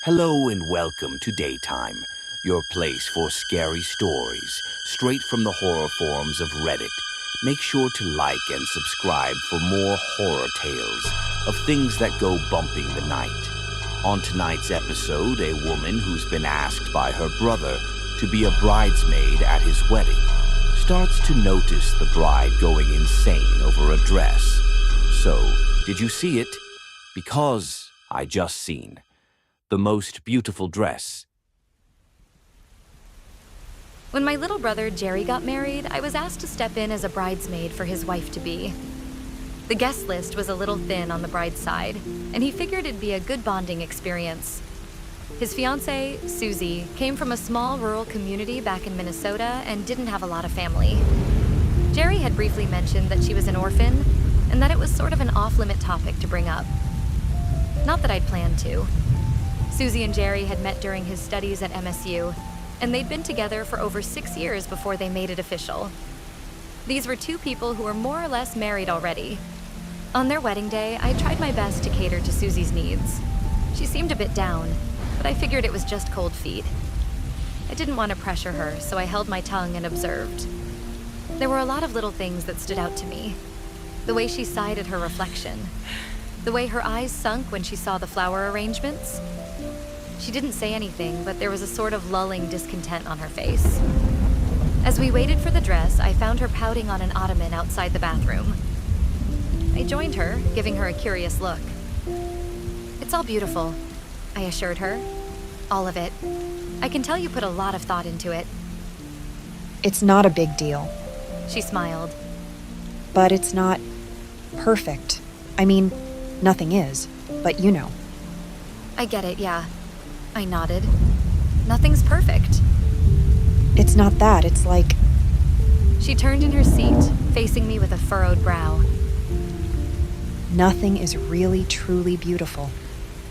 Hello and welcome to Daytime, your place for scary stories, straight from the horror forums of Reddit. Make sure to like and subscribe for more horror tales of things that go bumping the night. On tonight's episode, a woman who's been asked by her brother to be a bridesmaid at his wedding starts to notice the bride going insane over a dress. So, did you see it? Because I just seen the most beautiful dress. When my little brother Jerry got married, I was asked to step in as a bridesmaid for his wife-to-be. The guest list was a little thin on the bride's side, and he figured it'd be a good bonding experience. His fiancée, Susie, came from a small rural community back in Minnesota and didn't have a lot of family. Jerry had briefly mentioned that she was an orphan, and that it was sort of an off-limit topic to bring up. Not that I'd planned to. Susie and Jerry had met during his studies at MSU, and they'd been together for over 6 years before they made it official. These were two people who were more or less married already. On their wedding day, I tried my best to cater to Susie's needs. She seemed a bit down, but I figured it was just cold feet. I didn't want to pressure her, so I held my tongue and observed. There were a lot of little things that stood out to me. The way she sighed at her reflection. The way her eyes sunk when she saw the flower arrangements. She didn't say anything, but there was a sort of lulling discontent on her face. As we waited for the dress, I found her pouting on an ottoman outside the bathroom. I joined her, giving her a curious look. "It's all beautiful," I assured her. "All of it. I can tell you put a lot of thought into it." It's not a big deal, She smiled. but it's not perfect. I mean, nothing is, but you know. "I get it, yeah." I nodded. "Nothing's perfect." It's not that, it's like, She turned in her seat, facing me with a furrowed brow. nothing is really truly beautiful.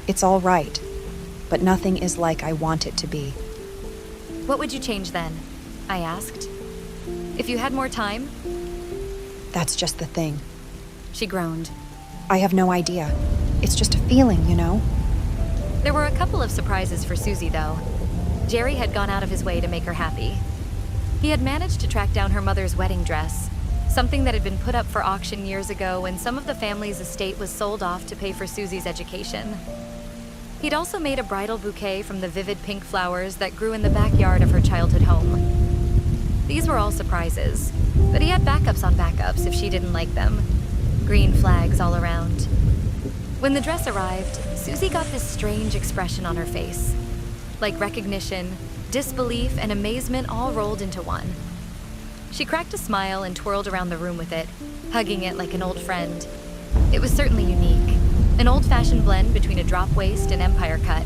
It's all right, but nothing is like I want it to be. "What would you change then?" I asked. "If you had more time?" That's just the thing. She groaned. I have no idea. It's just a feeling, you know? There were a couple of surprises for Susie, though. Jerry had gone out of his way to make her happy. He had managed to track down her mother's wedding dress, something that had been put up for auction years ago when some of the family's estate was sold off to pay for Susie's education. He'd also made a bridal bouquet from the vivid pink flowers that grew in the backyard of her childhood home. These were all surprises, but he had backups on backups if she didn't like them. Green flags all around. When the dress arrived, Susie got this strange expression on her face. Like recognition, disbelief, and amazement all rolled into one. She cracked a smile and twirled around the room with it, hugging it like an old friend. It was certainly unique, an old-fashioned blend between a drop waist and empire cut.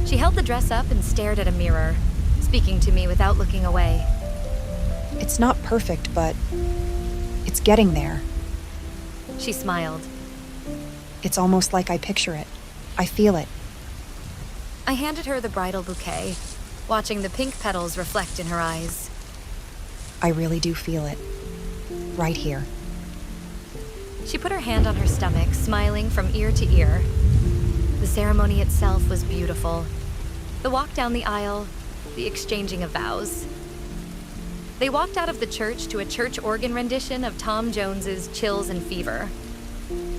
She held the dress up and stared at a mirror, speaking to me without looking away. It's not perfect, but it's getting there. She smiled. It's almost like I picture it. I feel it. I handed her the bridal bouquet, watching the pink petals reflect in her eyes. I really do feel it. Right here. She put her hand on her stomach, smiling from ear to ear. The ceremony itself was beautiful. The walk down the aisle, the exchanging of vows. They walked out of the church to a church organ rendition of Tom Jones's Chills and Fever.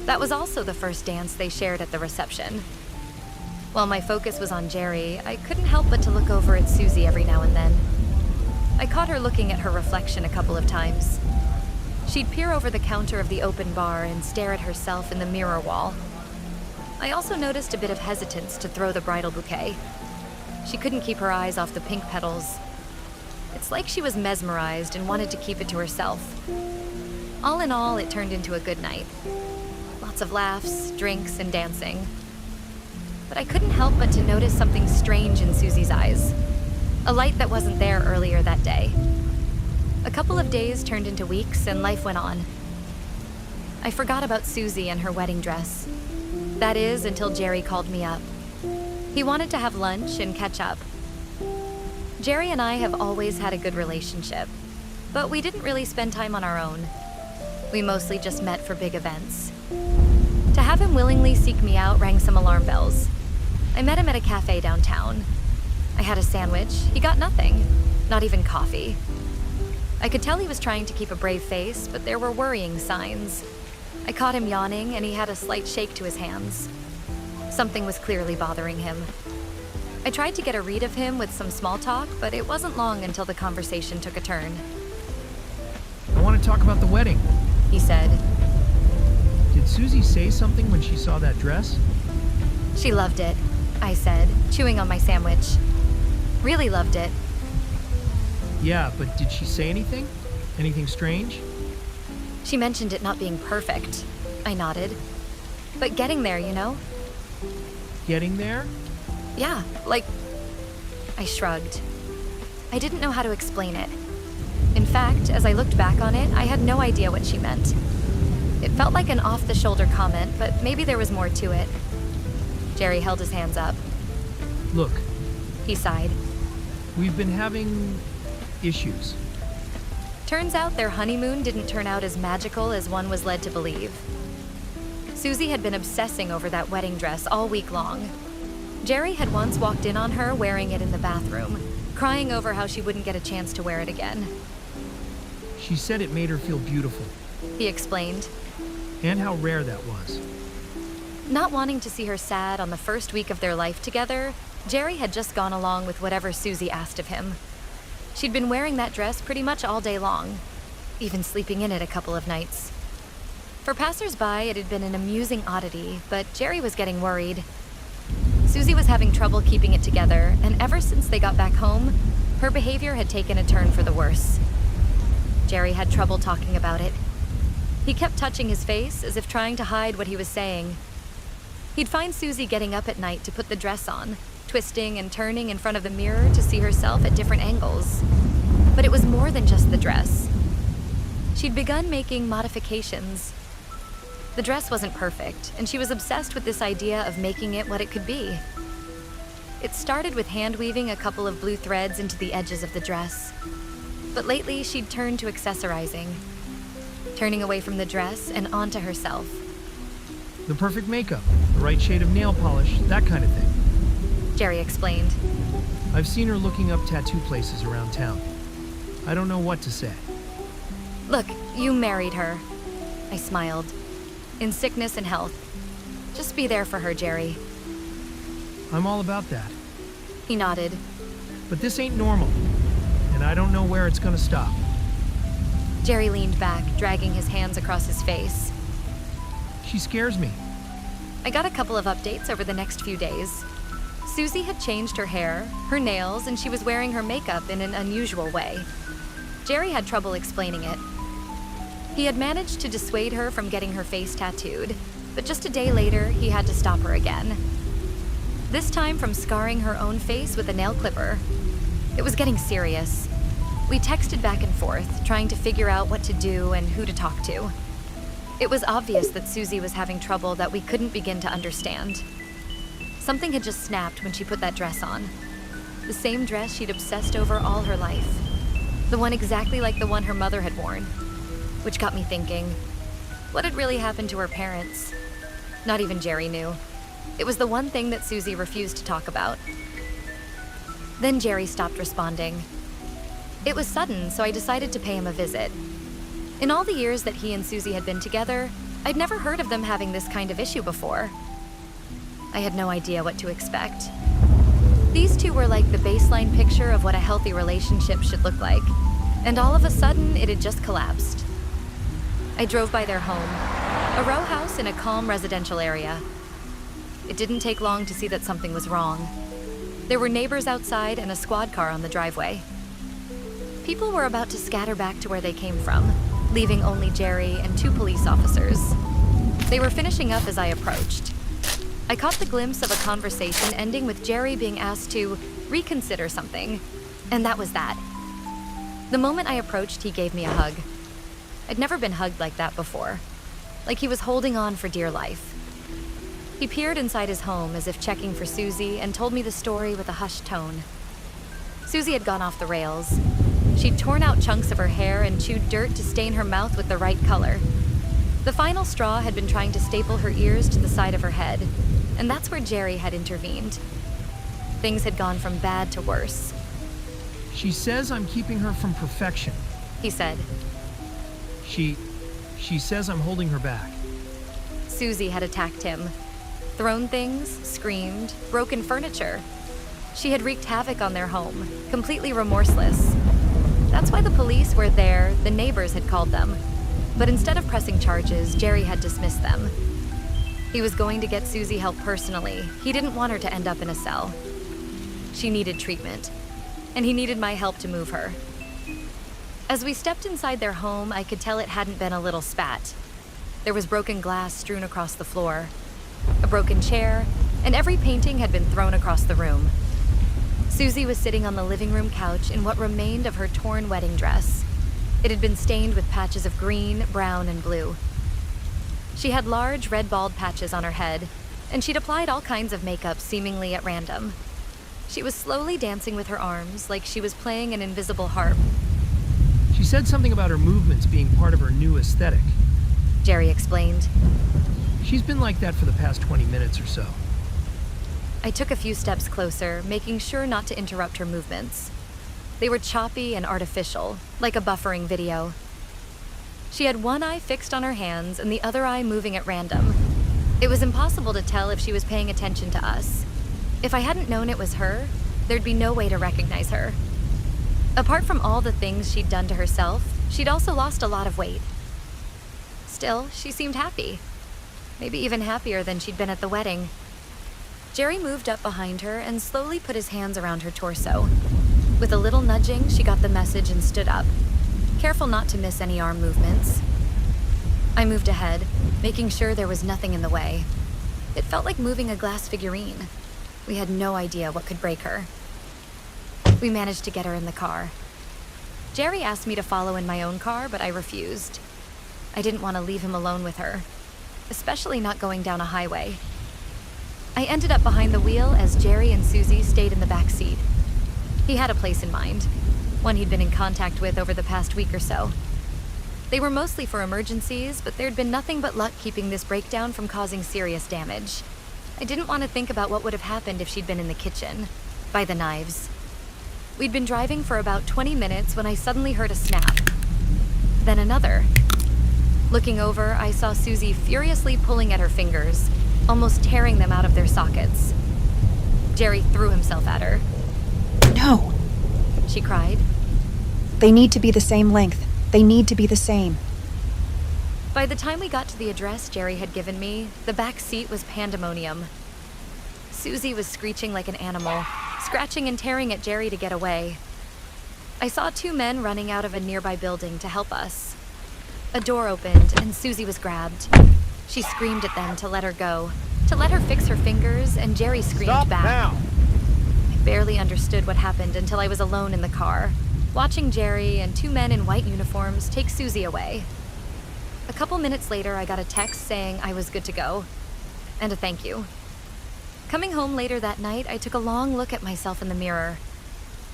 That was also the first dance they shared at the reception. While my focus was on Jerry, I couldn't help but to look over at Susie every now and then. I caught her looking at her reflection a couple of times. She'd peer over the counter of the open bar and stare at herself in the mirror wall. I also noticed a bit of hesitance to throw the bridal bouquet. She couldn't keep her eyes off the pink petals. It's like she was mesmerized and wanted to keep it to herself. All in all, it turned into a good night. Lots of laughs, drinks, and dancing. But I couldn't help but to notice something strange in Susie's eyes. A light that wasn't there earlier that day. A couple of days turned into weeks and life went on. I forgot about Susie and her wedding dress. That is, until Jerry called me up. He wanted to have lunch and catch up. Jerry and I have always had a good relationship, but we didn't really spend time on our own. We mostly just met for big events. To have him willingly seek me out rang some alarm bells. I met him at a cafe downtown. I had a sandwich. He got nothing. Not even coffee. I could tell he was trying to keep a brave face, but there were worrying signs. I caught him yawning, and he had a slight shake to his hands. Something was clearly bothering him. I tried to get a read of him with some small talk, but it wasn't long until the conversation took a turn. I want to talk about the wedding, He said. Did Susie say something when she saw that dress? She loved it, I said, chewing on my sandwich. Really loved it. Yeah, but did she say anything? Anything strange? She mentioned it not being perfect. I nodded. But getting there, you know? Getting there? Yeah, like... I shrugged. I didn't know how to explain it. In fact, as I looked back on it, I had no idea what she meant. It felt like an off-the-shoulder comment, but maybe there was more to it. Jerry held his hands up. Look, He sighed. we've been having issues. Turns out their honeymoon didn't turn out as magical as one was led to believe. Susie had been obsessing over that wedding dress all week long. Jerry had once walked in on her wearing it in the bathroom, crying over how she wouldn't get a chance to wear it again. She said it made her feel beautiful, He explained. and how rare that was. Not wanting to see her sad on the first week of their life together, Jerry had just gone along with whatever Susie asked of him. She'd been wearing that dress pretty much all day long, even sleeping in it a couple of nights. For passers-by, it had been an amusing oddity, but Jerry was getting worried. Susie was having trouble keeping it together, and ever since they got back home, her behavior had taken a turn for the worse. Jerry had trouble talking about it. He kept touching his face as if trying to hide what he was saying. He'd find Susie getting up at night to put the dress on, twisting and turning in front of the mirror to see herself at different angles. But it was more than just the dress. She'd begun making modifications. The dress wasn't perfect, and she was obsessed with this idea of making it what it could be. It started with hand-weaving a couple of blue threads into the edges of the dress. But lately, she'd turned to accessorizing, turning away from the dress and onto herself. The perfect makeup, the right shade of nail polish, that kind of thing. Jerry explained. I've seen her looking up tattoo places around town. I don't know what to say. Look, you married her. I smiled. In sickness and health. Just be there for her, Jerry. I'm all about that. He nodded. But this ain't normal, and I don't know where it's gonna stop. Jerry leaned back, dragging his hands across his face. She scares me. I got a couple of updates over the next few days. Susie had changed her hair, her nails, and she was wearing her makeup in an unusual way. Jerry had trouble explaining it. He had managed to dissuade her from getting her face tattooed, but just a day later, he had to stop her again. This time from scarring her own face with a nail clipper. It was getting serious. We texted back and forth, trying to figure out what to do and who to talk to. It was obvious that Susie was having trouble that we couldn't begin to understand. Something had just snapped when she put that dress on. The same dress she'd obsessed over all her life. The one exactly like the one her mother had worn. Which got me thinking, what had really happened to her parents? Not even Jerry knew. It was the one thing that Susie refused to talk about. Then Jerry stopped responding. It was sudden, so I decided to pay him a visit. In all the years that he and Susie had been together, I'd never heard of them having this kind of issue before. I had no idea what to expect. These two were like the baseline picture of what a healthy relationship should look like, and all of a sudden, it had just collapsed. I drove by their home, a row house in a calm residential area. It didn't take long to see that something was wrong. There were neighbors outside and a squad car on the driveway. People were about to scatter back to where they came from, leaving only Jerry and 2 police officers. They were finishing up as I approached. I caught the glimpse of a conversation ending with Jerry being asked to reconsider something, and that was that. The moment I approached, he gave me a hug. I'd never been hugged like that before, like he was holding on for dear life. He peered inside his home as if checking for Susie and told me the story with a hushed tone. Susie had gone off the rails. She'd torn out chunks of her hair and chewed dirt to stain her mouth with the right color. The final straw had been trying to staple her ears to the side of her head. and that's where Jerry had intervened. Things had gone from bad to worse. She says I'm keeping her from perfection. He said. She says I'm holding her back. Susie had attacked him, thrown things, screamed, broken furniture. She had wreaked havoc on their home, completely remorseless. That's why the police were there, the neighbors had called them. But instead of pressing charges, Jerry had dismissed them. He was going to get Susie help personally. He didn't want her to end up in a cell. She needed treatment, and he needed my help to move her. As we stepped inside their home, I could tell it hadn't been a little spat. There was broken glass strewn across the floor, a broken chair, and every painting had been thrown across the room. Susie was sitting on the living room couch in what remained of her torn wedding dress. It had been stained with patches of green, brown, and blue. She had large red bald patches on her head, and she'd applied all kinds of makeup seemingly at random. She was slowly dancing with her arms like she was playing an invisible harp. She said something about her movements being part of her new aesthetic. Jerry explained. She's been like that for the past 20 minutes or so. I took a few steps closer, making sure not to interrupt her movements. They were choppy and artificial, like a buffering video. She had one eye fixed on her hands and the other eye moving at random. It was impossible to tell if she was paying attention to us. If I hadn't known it was her, there'd be no way to recognize her. Apart from all the things she'd done to herself, she'd also lost a lot of weight. Still, she seemed happy. Maybe even happier than she'd been at the wedding. Jerry moved up behind her and slowly put his hands around her torso. With a little nudging, she got the message and stood up, careful not to miss any arm movements. I moved ahead, making sure there was nothing in the way. It felt like moving a glass figurine. We had no idea what could break her. We managed to get her in the car. Jerry asked me to follow in my own car, but I refused. I didn't want to leave him alone with her, especially not going down a highway. I ended up behind the wheel as Jerry and Susie stayed in the back seat. He had a place in mind, one he'd been in contact with over the past week or so. They were mostly for emergencies, but there'd been nothing but luck keeping this breakdown from causing serious damage. I didn't want to think about what would have happened if she'd been in the kitchen, by the knives. We'd been driving for about 20 minutes when I suddenly heard a snap. Then another. Looking over, I saw Susie furiously pulling at her fingers, almost tearing them out of their sockets. Jerry threw himself at her. No! She cried. They need to be the same length. They need to be the same. By the time we got to the address Jerry had given me, the back seat was pandemonium. Susie was screeching like an animal, scratching and tearing at Jerry to get away. I saw two men running out of a nearby building to help us. A door opened and Susie was grabbed. She screamed at them to let her go, to let her fix her fingers, and Jerry screamed Stop back. now! I barely understood what happened until I was alone in the car, watching Jerry and two men in white uniforms take Susie away. A couple minutes later, I got a text saying I was good to go, and a thank you. Coming home later that night, I took a long look at myself in the mirror.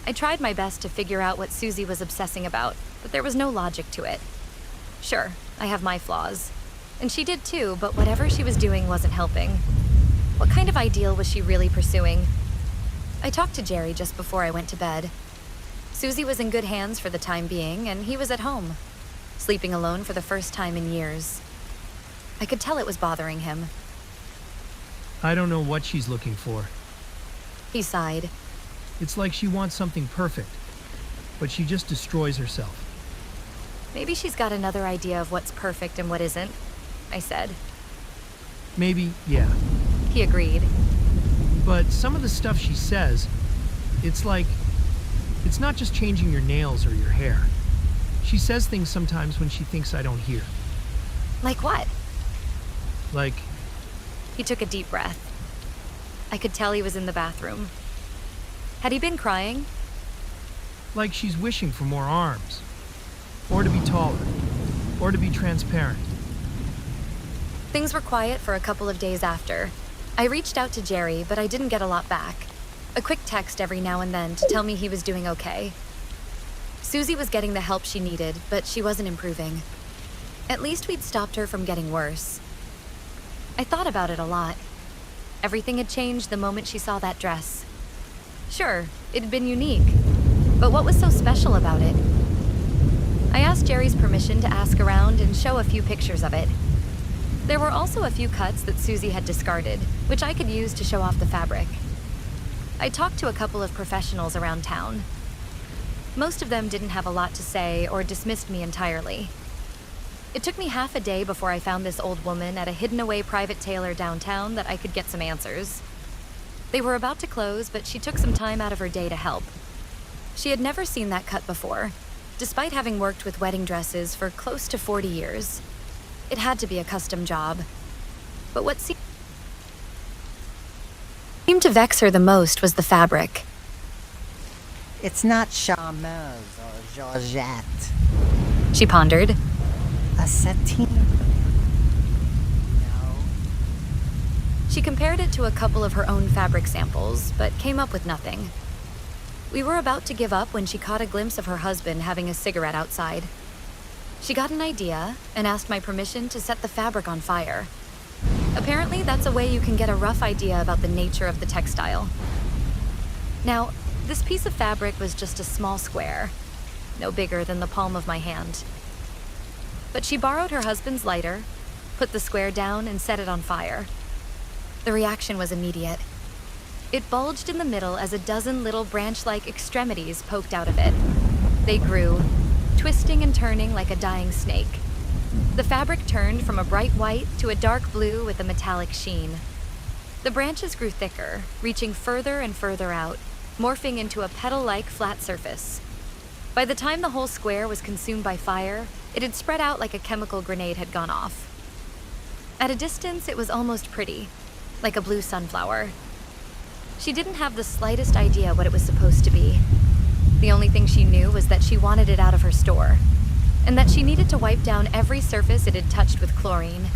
I tried my best to figure out what Susie was obsessing about, but there was no logic to it. Sure, I have my flaws. And she did too, but whatever she was doing wasn't helping. What kind of ideal was she really pursuing? I talked to Jerry just before I went to bed. Susie was in good hands for the time being, and he was at home, sleeping alone for the first time in years. I could tell it was bothering him. I don't know what she's looking for. He sighed. It's like she wants something perfect, but she just destroys herself. Maybe she's got another idea of what's perfect and what isn't, I said. Maybe, yeah. He agreed. But some of the stuff she says, it's like, it's not just changing your nails or your hair. She says things sometimes when she thinks I don't hear. Like what? Like, He took a deep breath. I could tell he was in the bathroom. Had he been crying? like she's wishing for more arms. Or to be taller. Or to be transparent. Things were quiet for a couple of days after. I reached out to Jerry, but I didn't get a lot back. A quick text every now and then to tell me he was doing okay. Susie was getting the help she needed, but she wasn't improving. At least we'd stopped her from getting worse. I thought about it a lot. Everything had changed the moment she saw that dress. Sure, it had been unique, but what was so special about it? I asked Jerry's permission to ask around and show a few pictures of it. There were also a few cuts that Susie had discarded, which I could use to show off the fabric. I talked to a couple of professionals around town. Most of them didn't have a lot to say or dismissed me entirely. It took me half a day before I found this old woman at a hidden-away private tailor downtown that I could get some answers. They were about to close, but she took some time out of her day to help. She had never seen that cut before, despite having worked with wedding dresses for close to 40 years. It had to be a custom job. But what seemed to vex her the most was the fabric. It's not charmeuse or Georgette. She pondered. A sateen. No. She compared it to a couple of her own fabric samples, but came up with nothing. We were about to give up when she caught a glimpse of her husband having a cigarette outside. She got an idea and asked my permission to set the fabric on fire. Apparently, that's a way you can get a rough idea about the nature of the textile. Now, this piece of fabric was just a small square, no bigger than the palm of my hand. But she borrowed her husband's lighter, put the square down, and set it on fire. The reaction was immediate. It bulged in the middle as a dozen little branch-like extremities poked out of it. They grew, twisting and turning like a dying snake. The fabric turned from a bright white to a dark blue with a metallic sheen. The branches grew thicker, reaching further and further out, morphing into a petal-like flat surface. By the time the whole square was consumed by fire, it had spread out like a chemical grenade had gone off. At a distance, it was almost pretty, like a blue sunflower. She didn't have the slightest idea what it was supposed to be. The only thing she knew was that she wanted it out of her store, and that she needed to wipe down every surface it had touched with chlorine.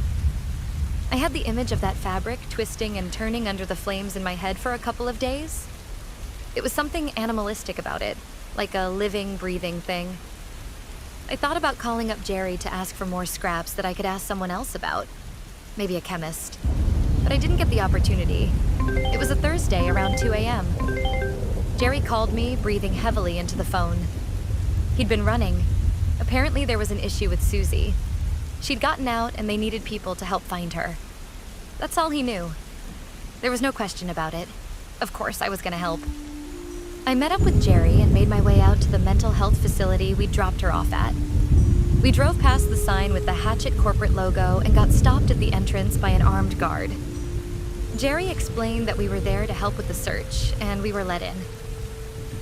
I had the image of that fabric twisting and turning under the flames in my head for a couple of days. It was something animalistic about it, like a living, breathing thing. I thought about calling up Jerry to ask for more scraps that I could ask someone else about, maybe a chemist. But I didn't get the opportunity. It was a Thursday around 2 a.m. Jerry called me, breathing heavily into the phone. He'd been running. Apparently there was an issue with Susie. She'd gotten out and they needed people to help find her. That's all he knew. There was no question about it. Of course I was gonna help. I met up with Jerry and made my way out to the mental health facility we'd dropped her off at. We drove past the sign with the Hatchet corporate logo and got stopped at the entrance by an armed guard. Jerry explained that we were there to help with the search, and we were let in.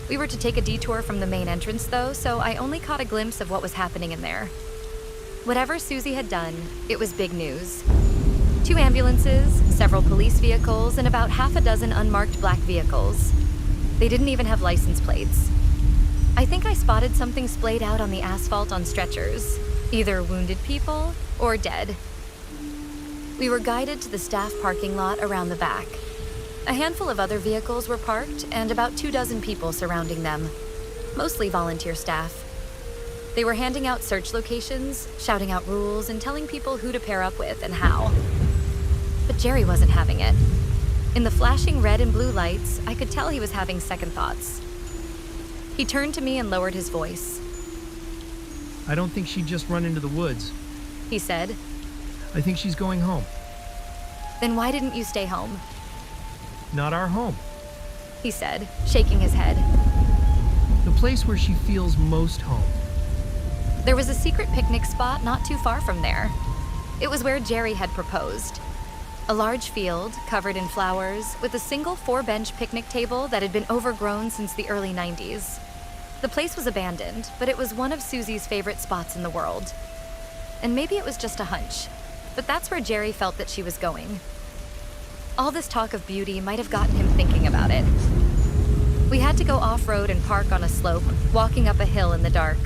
We were to take a detour from the main entrance, though, so I only caught a glimpse of what was happening in there. Whatever Susie had done, it was big news. 2 ambulances, several police vehicles, and about half a dozen unmarked black vehicles. They didn't even have license plates. I think I spotted something splayed out on the asphalt on stretchers, either wounded people or dead. We were guided to the staff parking lot around the back. A handful of other vehicles were parked and about 24 people surrounding them, mostly volunteer staff. They were handing out search locations, shouting out rules, and telling people who to pair up with and how. But Jerry wasn't having it. In the flashing red and blue lights, I could tell he was having second thoughts. He turned to me and lowered his voice. I don't think she'd just run into the woods. He said. I think she's going home. Then why didn't you stay home? Not our home. He said, shaking his head. The place where she feels most home. There was a secret picnic spot not too far from there. It was where Jerry had proposed. A large field, covered in flowers, with a single 4-bench picnic table that had been overgrown since the early 90s. The place was abandoned, but it was one of Susie's favorite spots in the world. And maybe it was just a hunch, but that's where Jerry felt that she was going. All this talk of beauty might have gotten him thinking about it. We had to go off-road and park on a slope, walking up a hill in the dark.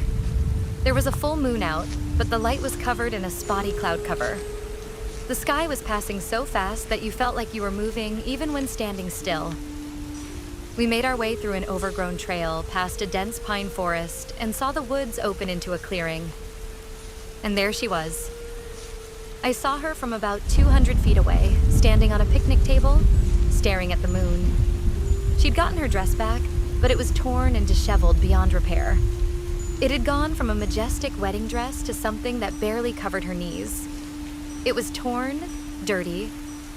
There was a full moon out, but the light was covered in a spotty cloud cover. The sky was passing so fast that you felt like you were moving even when standing still. We made our way through an overgrown trail, past a dense pine forest, and saw the woods open into a clearing. And there she was. I saw her from about 200 feet away, standing on a picnic table, staring at the moon. She'd gotten her dress back, but it was torn and disheveled beyond repair. It had gone from a majestic wedding dress to something that barely covered her knees. It was torn, dirty,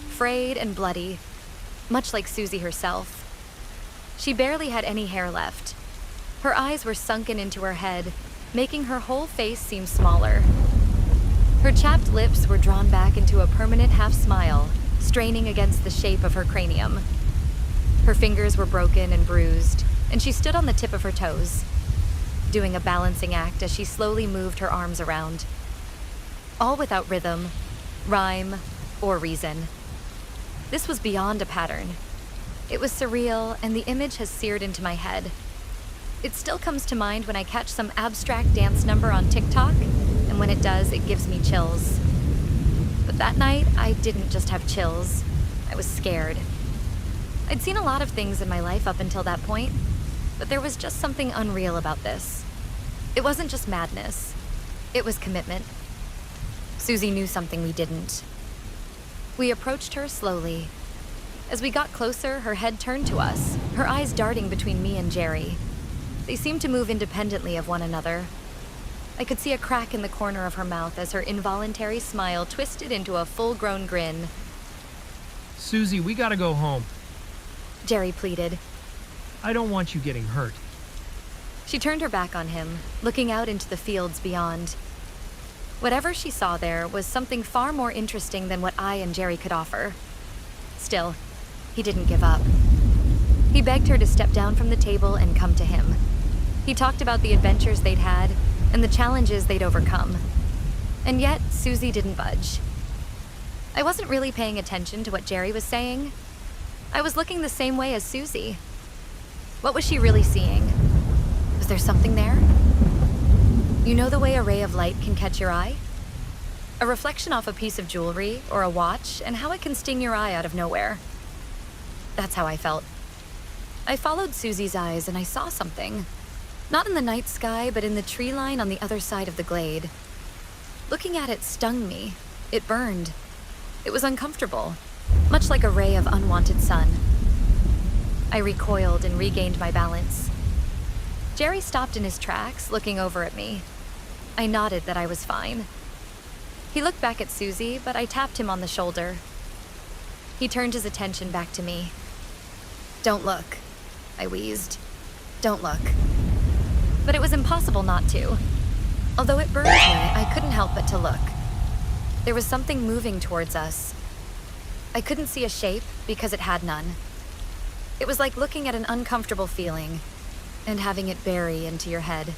frayed, and bloody, much like Susie herself. She barely had any hair left. Her eyes were sunken into her head, making her whole face seem smaller. Her chapped lips were drawn back into a permanent half-smile, straining against the shape of her cranium. Her fingers were broken and bruised, and she stood on the tip of her toes, doing a balancing act as she slowly moved her arms around. All without rhythm, rhyme, or reason. This was beyond a pattern. It was surreal, and the image has seared into my head. It still comes to mind when I catch some abstract dance number on TikTok, and when it does, it gives me chills. But that night, I didn't just have chills. I was scared. I'd seen a lot of things in my life up until that point, but there was just something unreal about this. It wasn't just madness. It was commitment. Susie knew something we didn't. We approached her slowly. As we got closer, her head turned to us, her eyes darting between me and Jerry. They seemed to move independently of one another. I could see a crack in the corner of her mouth as her involuntary smile twisted into a full-grown grin. Susie, we gotta go home. Jerry pleaded. I don't want you getting hurt. She turned her back on him, looking out into the fields beyond. Whatever she saw there was something far more interesting than what I and Jerry could offer. Still, he didn't give up. He begged her to step down from the table and come to him. He talked about the adventures they'd had and the challenges they'd overcome. And yet, Susie didn't budge. I wasn't really paying attention to what Jerry was saying. I was looking the same way as Susie. What was she really seeing? Was there something there? You know the way a ray of light can catch your eye? A reflection off a piece of jewelry or a watch, and how it can sting your eye out of nowhere. That's how I felt. I followed Susie's eyes and I saw something. Not in the night sky, but in the tree line on the other side of the glade. Looking at it stung me. It burned. It was uncomfortable, much like a ray of unwanted sun. I recoiled and regained my balance. Jerry stopped in his tracks, looking over at me. I nodded that I was fine. He looked back at Susie, but I tapped him on the shoulder. He turned his attention back to me. "Don't look," I wheezed. "Don't look." But it was impossible not to. Although it burned me, I couldn't help but to look. There was something moving towards us. I couldn't see a shape because it had none. It was like looking at an uncomfortable feeling and having it bury into your head.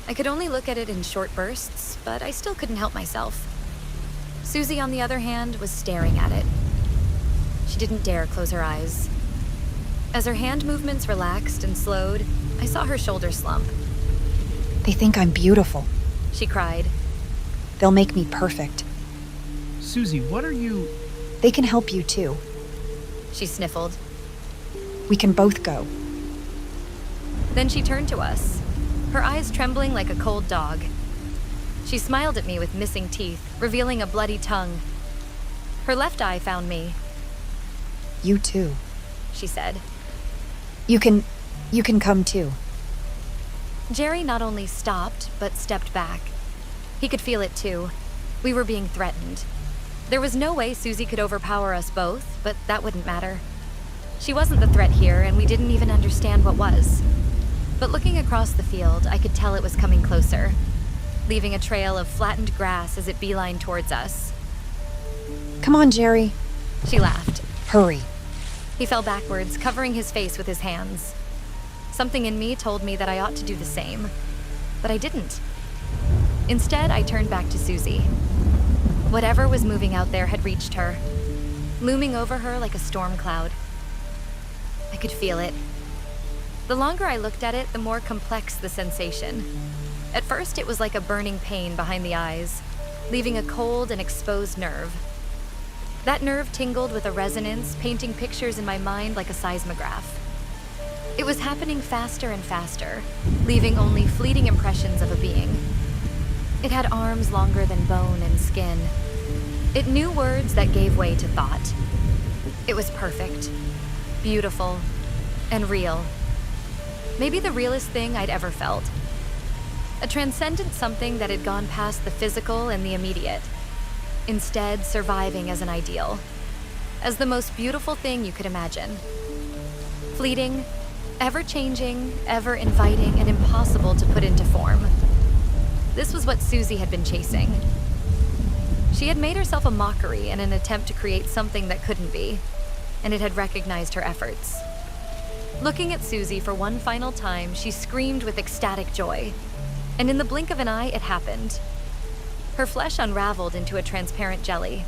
I could only look at it in short bursts, but I still couldn't help myself. Susie, on the other hand, was staring at it. She didn't dare close her eyes. As her hand movements relaxed and slowed, I saw her shoulders slump. They think I'm beautiful. She cried. They'll make me perfect. Susie, what are you... They can help you too. She sniffled. We can both go. Then she turned to us, her eyes trembling like a cold dog. She smiled at me with missing teeth, revealing a bloody tongue. Her left eye found me. You too. She said. You can come too. Jerry not only stopped, but stepped back. He could feel it too. We were being threatened. There was no way Susie could overpower us both, but that wouldn't matter. She wasn't the threat here, and we didn't even understand what was. But looking across the field, I could tell it was coming closer, leaving a trail of flattened grass as it beelined towards us. Come on, Jerry. She laughed. Hurry. He fell backwards, covering his face with his hands. Something in me told me that I ought to do the same, but I didn't. Instead, I turned back to Susie. Whatever was moving out there had reached her, looming over her like a storm cloud. I could feel it. The longer I looked at it, the more complex the sensation. At first, it was like a burning pain behind the eyes, leaving a cold and exposed nerve. That nerve tingled with a resonance, painting pictures in my mind like a seismograph. It was happening faster and faster, leaving only fleeting impressions of a being. It had arms longer than bone and skin. It knew words that gave way to thought. It was perfect, beautiful, and real. Maybe the realest thing I'd ever felt. A transcendent something that had gone past the physical and the immediate, instead surviving as an ideal, as the most beautiful thing you could imagine. Fleeting, ever-changing, ever-inviting, and impossible to put into form. This was what Susie had been chasing. She had made herself a mockery in an attempt to create something that couldn't be, and it had recognized her efforts. Looking at Susie for one final time, she screamed with ecstatic joy, and in the blink of an eye, it happened. Her flesh unraveled into a transparent jelly.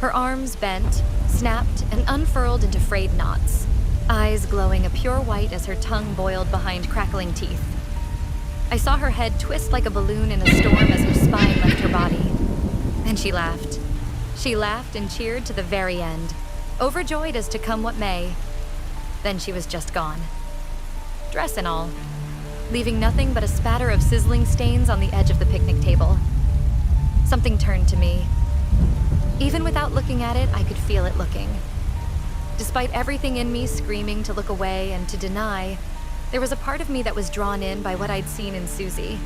Her arms bent, snapped, and unfurled into frayed knots, eyes glowing a pure white as her tongue boiled behind crackling teeth. I saw her head twist like a balloon in a storm as her spine left her body. And she laughed. She laughed and cheered to the very end, overjoyed as to come what may. Then she was just gone. Dress and all, leaving nothing but a spatter of sizzling stains on the edge of the picnic table. Something turned to me. Even without looking at it, I could feel it looking. Despite everything in me screaming to look away and to deny, there was a part of me that was drawn in by what I'd seen in Susie.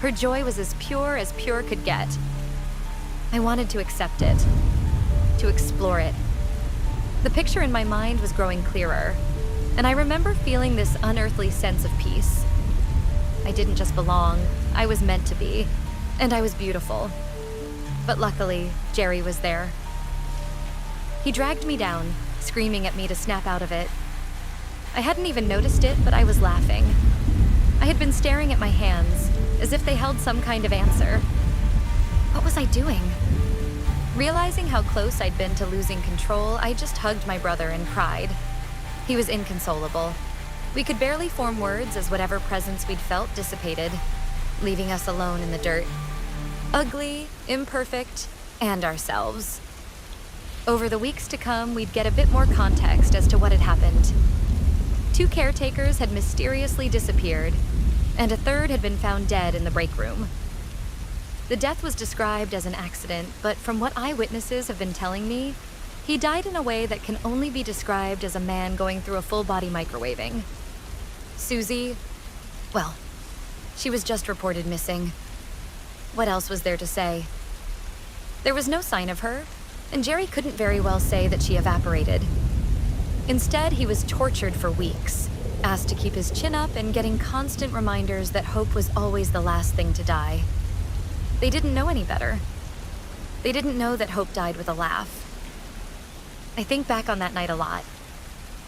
Her joy was as pure could get. I wanted to accept it, to explore it. The picture in my mind was growing clearer, and I remember feeling this unearthly sense of peace. I didn't just belong, I was meant to be, and I was beautiful. But luckily, Jerry was there. He dragged me down, screaming at me to snap out of it. I hadn't even noticed it, but I was laughing. I had been staring at my hands, as if they held some kind of answer. What was I doing? Realizing how close I'd been to losing control, I just hugged my brother and cried. He was inconsolable. We could barely form words as whatever presence we'd felt dissipated, leaving us alone in the dirt. Ugly, imperfect, and ourselves. Over the weeks to come, we'd get a bit more context as to what had happened. 2 caretakers had mysteriously disappeared, and a third had been found dead in the break room. The death was described as an accident, but from what eyewitnesses have been telling me, he died in a way that can only be described as a man going through a full-body microwaving. Susie, well, she was just reported missing. What else was there to say? There was no sign of her, and Jerry couldn't very well say that she evaporated. Instead, he was tortured for weeks, asked to keep his chin up and getting constant reminders that hope was always the last thing to die. They didn't know any better. They didn't know that hope died with a laugh. I think back on that night a lot.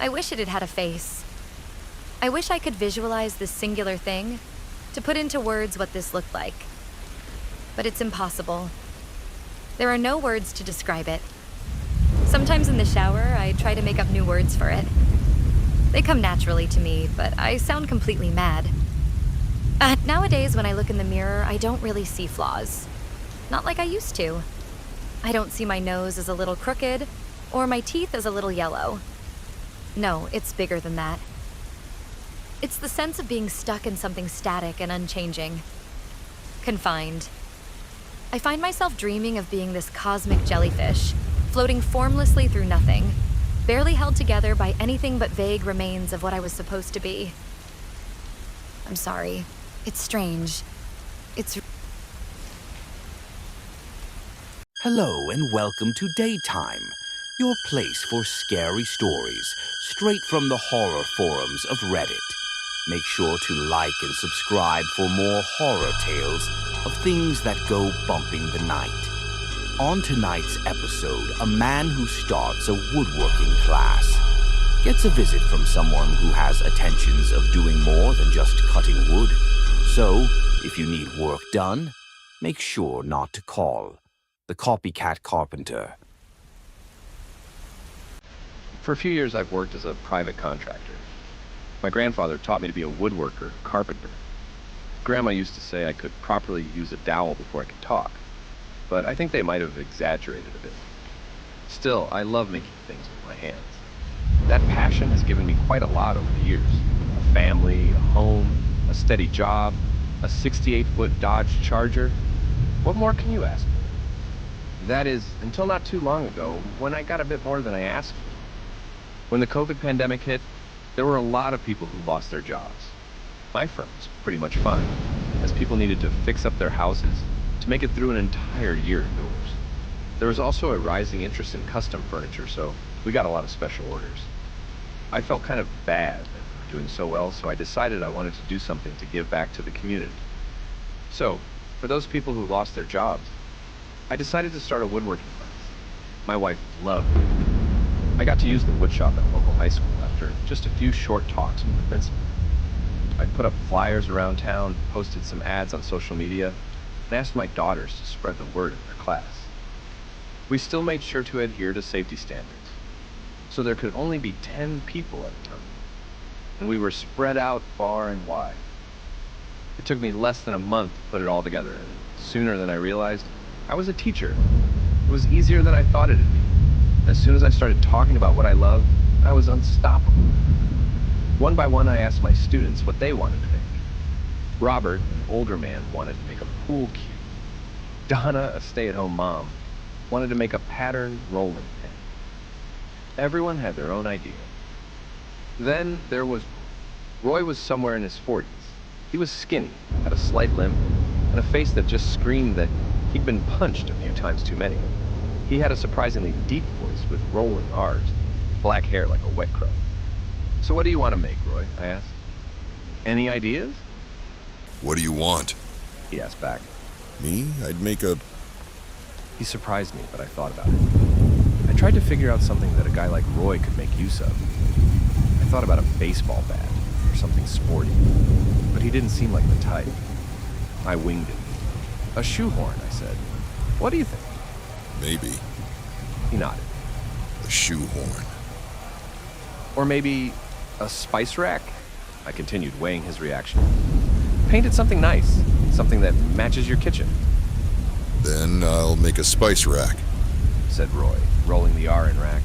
I wish it had had a face. I wish I could visualize this singular thing, to put into words what this looked like. But it's impossible. There are no words to describe it. Sometimes in the shower, I try to make up new words for it. They come naturally to me, but I sound completely mad. Nowadays, when I look in the mirror, I don't really see flaws. Not like I used to. I don't see my nose as a little crooked, or my teeth as a little yellow. No, it's bigger than that. It's the sense of being stuck in something static and unchanging. Confined. I find myself dreaming of being this cosmic jellyfish, floating formlessly through nothing, barely held together by anything but vague remains of what I was supposed to be. I'm sorry. It's strange. It's... Hello and welcome to Daytime, your place for scary stories, straight from the horror forums of Reddit. Make sure to like and subscribe for more horror tales of things that go bumping the night. On tonight's episode, a man who starts a woodworking class gets a visit from someone who has intentions of doing more than just cutting wood. So, if you need work done, make sure not to call the copycat carpenter. For a few years, I've worked as a private contractor. My grandfather taught me to be a woodworker, carpenter. Grandma used to say I could properly use a dowel before I could talk, but I think they might have exaggerated a bit. Still, I love making things with my hands. That passion has given me quite a lot over the years. A family, a home, a steady job, a 68-foot Dodge Charger. What more can you ask for? That is, until not too long ago, when I got a bit more than I asked for. When the COVID pandemic hit, there were a lot of people who lost their jobs. My firm was pretty much fine, as people needed to fix up their houses to make it through an entire year indoors. There was also a rising interest in custom furniture, so we got a lot of special orders. I felt kind of bad for doing so well, so I decided I wanted to do something to give back to the community. So, for those people who lost their jobs, I decided to start a woodworking class. My wife loved it. I got to use the wood shop at a local high school after just a few short talks with the principal. I put up flyers around town, posted some ads on social media, and asked my daughters to spread the word in their class. We still made sure to adhere to safety standards, so there could only be 10 people at a time, and we were spread out far and wide. It took me less than a month to put it all together, and sooner than I realized, I was a teacher. It was easier than I thought it'd be. As soon as I started talking about what I loved, I was unstoppable. One by one, I asked my students what they wanted to make. Robert, an older man, wanted to make a pool cue. Donna, a stay-at-home mom, wanted to make a patterned rolling pin. Everyone had their own idea. Then there was Roy. Roy was somewhere in his 40s. He was skinny, had a slight limp, and a face that just screamed that he'd been punched a few times too many. He had a surprisingly deep voice with rolling R's, black hair like a wet crow. "So what do you want to make, Roy?" I asked. "Any ideas?" What do you want? He asked back. Me? I'd make a... He surprised me, but I thought about it. I tried to figure out something that a guy like Roy could make use of. I thought about a baseball bat or something sporty, but he didn't seem like the type. I winged it. "A shoehorn," I said. "What do you think?" Maybe. He nodded. A shoehorn. "Or maybe a spice rack?" I continued, weighing his reaction. "Painted something nice, something that matches your kitchen," Then I'll make a spice rack. said Roy, rolling the R in rack.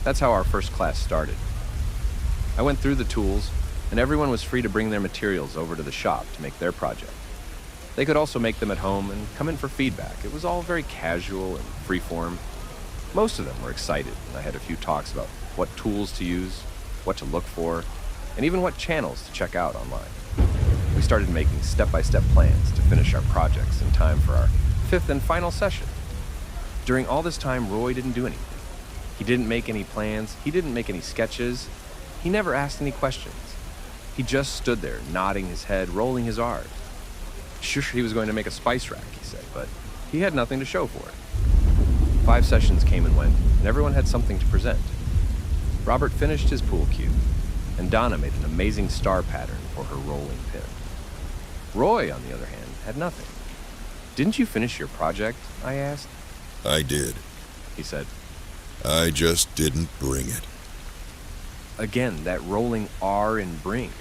That's how our first class started. I went through the tools, and everyone was free to bring their materials over to the shop to make their project. They could also make them at home and come in for feedback. It was all very casual and free-form. Most of them were excited, and I had a few talks about what tools to use, what to look for, and even what channels to check out online. We started making step-by-step plans to finish our projects in time for our 5th and final session. During all this time, Roy didn't do anything. He didn't make any plans, he didn't make any sketches, he never asked any questions. He just stood there, nodding his head, rolling his R's. Sure, he was going to make a spice rack, he said, but he had nothing to show for it. 5 sessions came and went, and everyone had something to present. Robert finished his pool cue, and Donna made an amazing star pattern for her rolling pin. Roy, on the other hand, had nothing. "Didn't you finish your project?" I asked. I did. He said. I just didn't bring it. Again, that rolling R in bring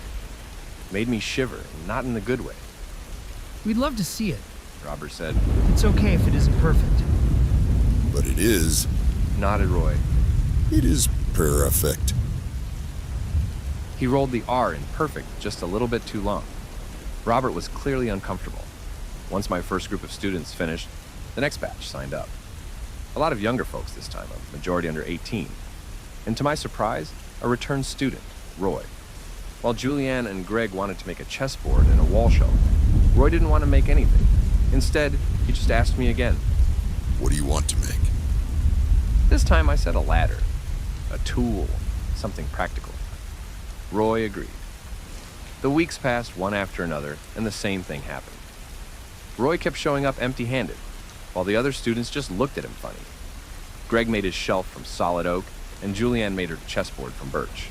made me shiver, not in the good way. We'd love to see it. Robert said. It's okay if it isn't perfect. But it is. Nodded Roy. It is perfect. He rolled the R in perfect just a little bit too long. Robert was clearly uncomfortable. Once my first group of students finished, the next batch signed up. A lot of younger folks this time, a majority under 18. And to my surprise, a returned student, Roy. While Julianne and Greg wanted to make a chessboard and a wall shelf, Roy didn't want to make anything. Instead, he just asked me again. What do you want to make? This time I said a ladder, a tool, something practical. Roy agreed. The weeks passed one after another, and the same thing happened. Roy kept showing up empty-handed, while the other students just looked at him funny. Greg made his shelf from solid oak, and Julianne made her chessboard from birch.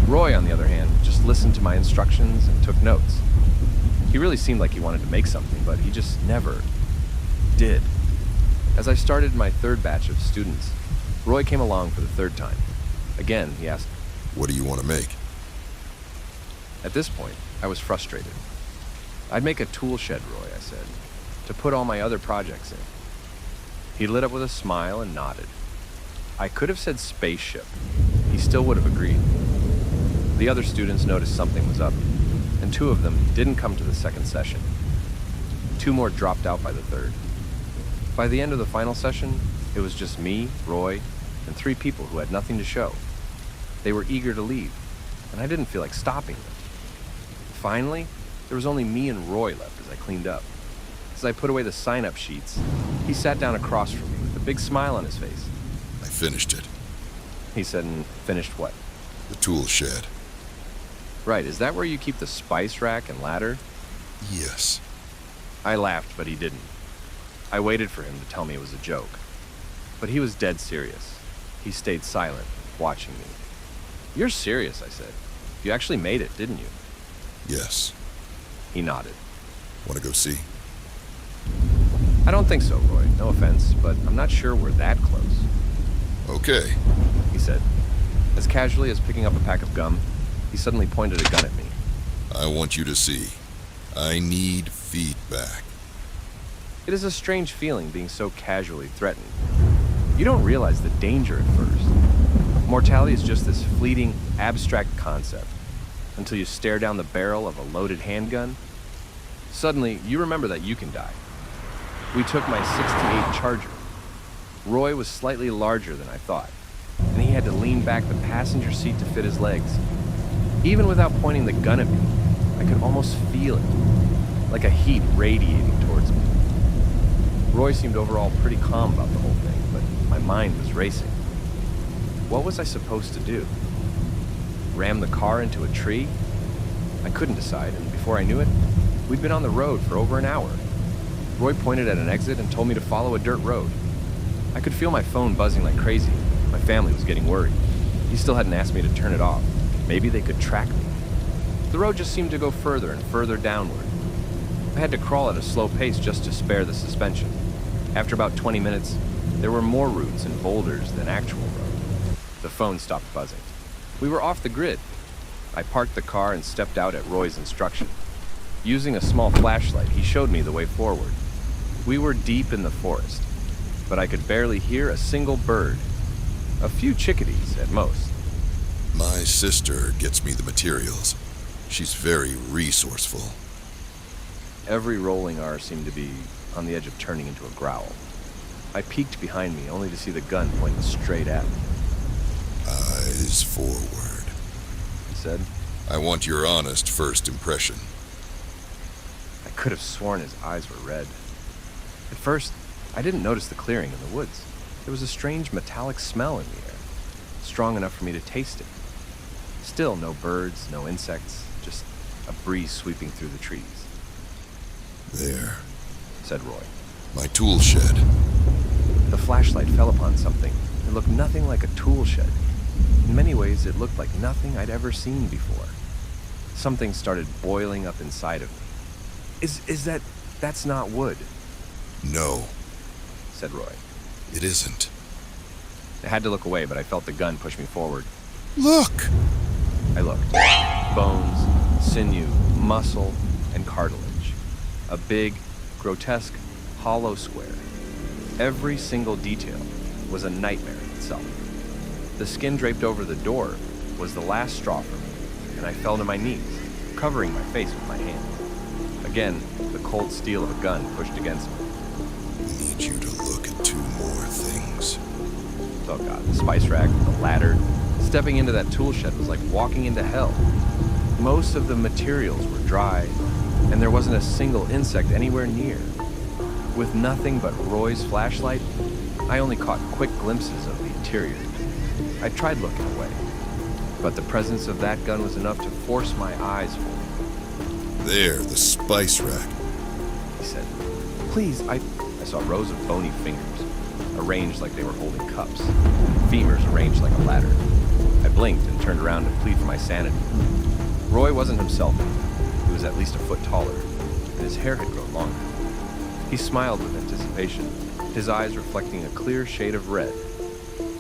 Roy, on the other hand, just listened to my instructions and took notes. He really seemed like he wanted to make something, but he just never did. As I started my 3rd batch of students, Roy came along for the 3rd time. Again, he asked, What do you want to make? At this point, I was frustrated. I'd make a tool shed, Roy, I said, to put all my other projects in. He lit up with a smile and nodded. I could have said spaceship. He still would have agreed. The other students noticed something was up, and 2 of them didn't come to the 2nd session. 2 more dropped out by the 3rd. By the end of the final session, it was just me, Roy, and 3 people who had nothing to show. They were eager to leave, and I didn't feel like stopping them. Finally, there was only me and Roy left as I cleaned up. As I put away the sign-up sheets, he sat down across from me with a big smile on his face. I finished it. He said, and finished what? The tool shed. Right, is that where you keep the spice rack and ladder? Yes. I laughed, but he didn't. I waited for him to tell me it was a joke. But he was dead serious. He stayed silent, watching me. You're serious, I said. You actually made it, didn't you? Yes. He nodded. Want to go see? I don't think so, Roy. No offense, but I'm not sure we're that close. Okay. He said. As casually as picking up a pack of gum, he suddenly pointed a gun at me. I want you to see. I need feedback. It is a strange feeling being so casually threatened. You don't realize the danger at first. Mortality is just this fleeting, abstract concept until you stare down the barrel of a loaded handgun. Suddenly, you remember that you can die. We took my 68 Charger. Roy was slightly larger than I thought, and he had to lean back the passenger seat to fit his legs. Even without pointing the gun at me, I could almost feel it, like a heat radiating towards me. Roy seemed overall pretty calm about the whole thing, but my mind was racing. What was I supposed to do? Ram the car into a tree? I couldn't decide, and before I knew it, we'd been on the road for over an hour. Roy pointed at an exit and told me to follow a dirt road. I could feel my phone buzzing like crazy. My family was getting worried. He still hadn't asked me to turn it off. Maybe they could track me. The road just seemed to go further and further downward. I had to crawl at a slow pace just to spare the suspension. After about 20 minutes, there were more roots and boulders than actual road. The phone stopped buzzing. We were off the grid. I parked the car and stepped out at Roy's instruction. Using a small flashlight, he showed me the way forward. We were deep in the forest, but I could barely hear a single bird. A few chickadees at most. My sister gets me the materials. She's very resourceful. Every rolling R seemed to be on the edge of turning into a growl. I peeked behind me only to see the gun pointing straight at me. Eyes forward. He said. I want your honest first impression. I could have sworn his eyes were red. At first, I didn't notice the clearing in the woods. There was a strange metallic smell in the air, strong enough for me to taste it. Still no birds, no insects, just a breeze sweeping through the trees. There, said Roy. my tool shed. The flashlight fell upon something. It looked nothing like a tool shed. In many ways, it looked like nothing I'd ever seen before. Something started boiling up inside of me. That's not wood, No, said Roy. it isn't. I had to look away, but I felt the gun push me forward. Look! I looked. Bones, sinew, muscle, and cartilage. A big, grotesque, hollow square. Every single detail was a nightmare in itself. The skin draped over the door was the last straw for me, and I fell to my knees, covering my face with my hands. Again, the cold steel of a gun pushed against me. I need you to look at 2 more things. Oh God, the spice rack, the ladder. Stepping into that tool shed was like walking into hell. Most of the materials were dry, and there wasn't a single insect anywhere near. With nothing but Roy's flashlight, I only caught quick glimpses of the interior. I tried looking away, but the presence of that gun was enough to force my eyes forward. There, the spice rack. He said, please, I saw rows of bony fingers, arranged like they were holding cups, femurs arranged like a ladder. I blinked and turned around to plead for my sanity. Roy wasn't himself anymore. He was at least a foot taller, and his hair had grown longer. He smiled with anticipation, his eyes reflecting a clear shade of red.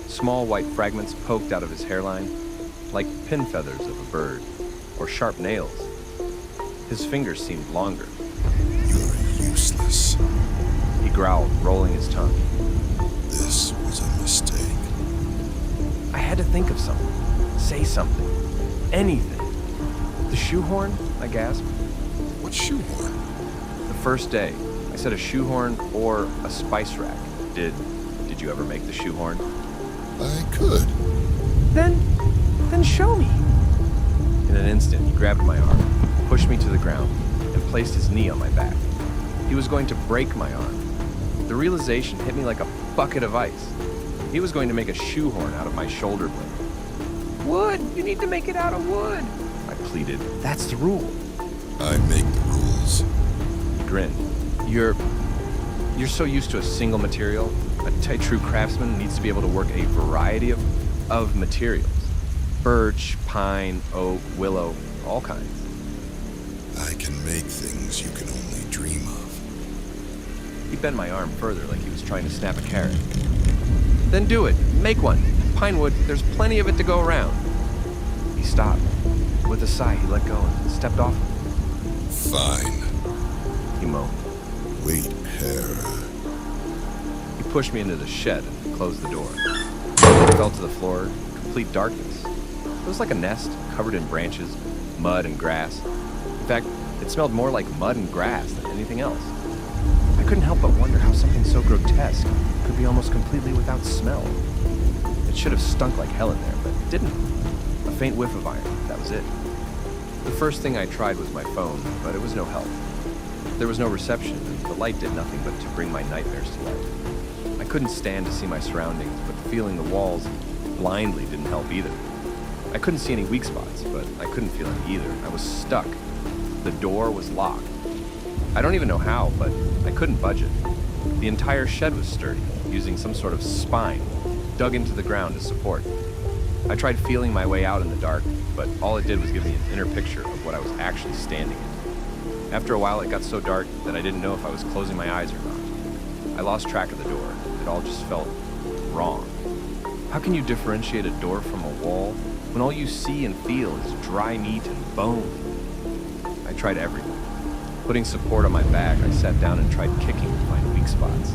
Small white fragments poked out of his hairline, like pin feathers of a bird, or sharp nails. His fingers seemed longer. You're useless. He growled, rolling his tongue. This was a mistake. I had to think of something. Say something. Anything. The shoehorn? I gasped. What shoehorn? The first day, I said a shoehorn or a spice rack. Did you ever make the shoehorn? I could. Then show me. In an instant, he grabbed my arm, pushed me to the ground, and placed his knee on my back. He was going to break my arm. The realization hit me like a bucket of ice. He was going to make a shoehorn out of my shoulder blade. Wood! You need to make it out of wood! I pleaded. That's the rule. I make the rules. He grinned. You're so used to a single material. A true craftsman needs to be able to work a variety of materials. Birch, pine, oak, willow, all kinds. I can make things you can only dream of. He bent my arm further like he was trying to snap a carrot. Then do it. Make one. Pine wood, there's plenty of it to go around. He stopped. With a sigh, he let go and stepped off. Fine. He moaned. Wait, Hera. He pushed me into the shed and closed the door. I fell to the floor, complete darkness. It was like a nest, covered in branches, mud and grass. In fact, it smelled more like mud and grass than anything else. I couldn't help but wonder how something so grotesque could be almost completely without smell. It should have stunk like hell in there, but it didn't. A faint whiff of iron, that was it. The first thing I tried was my phone, but it was no help. There was no reception, and the light did nothing but to bring my nightmares to life. I couldn't stand to see my surroundings, but feeling the walls blindly didn't help either. I couldn't see any weak spots, but I couldn't feel any either. I was stuck. The door was locked. I don't even know how, but I couldn't budge it. The entire shed was sturdy, using some sort of spine, dug into the ground as support. I tried feeling my way out in the dark, but all it did was give me an inner picture of what I was actually standing in. After a while, it got so dark that I didn't know if I was closing my eyes or not. I lost track of the door. It all just felt wrong. How can you differentiate a door from a wall when all you see and feel is dry meat and bone? I tried everything. Putting support on my back, I sat down and tried kicking to find weak spots.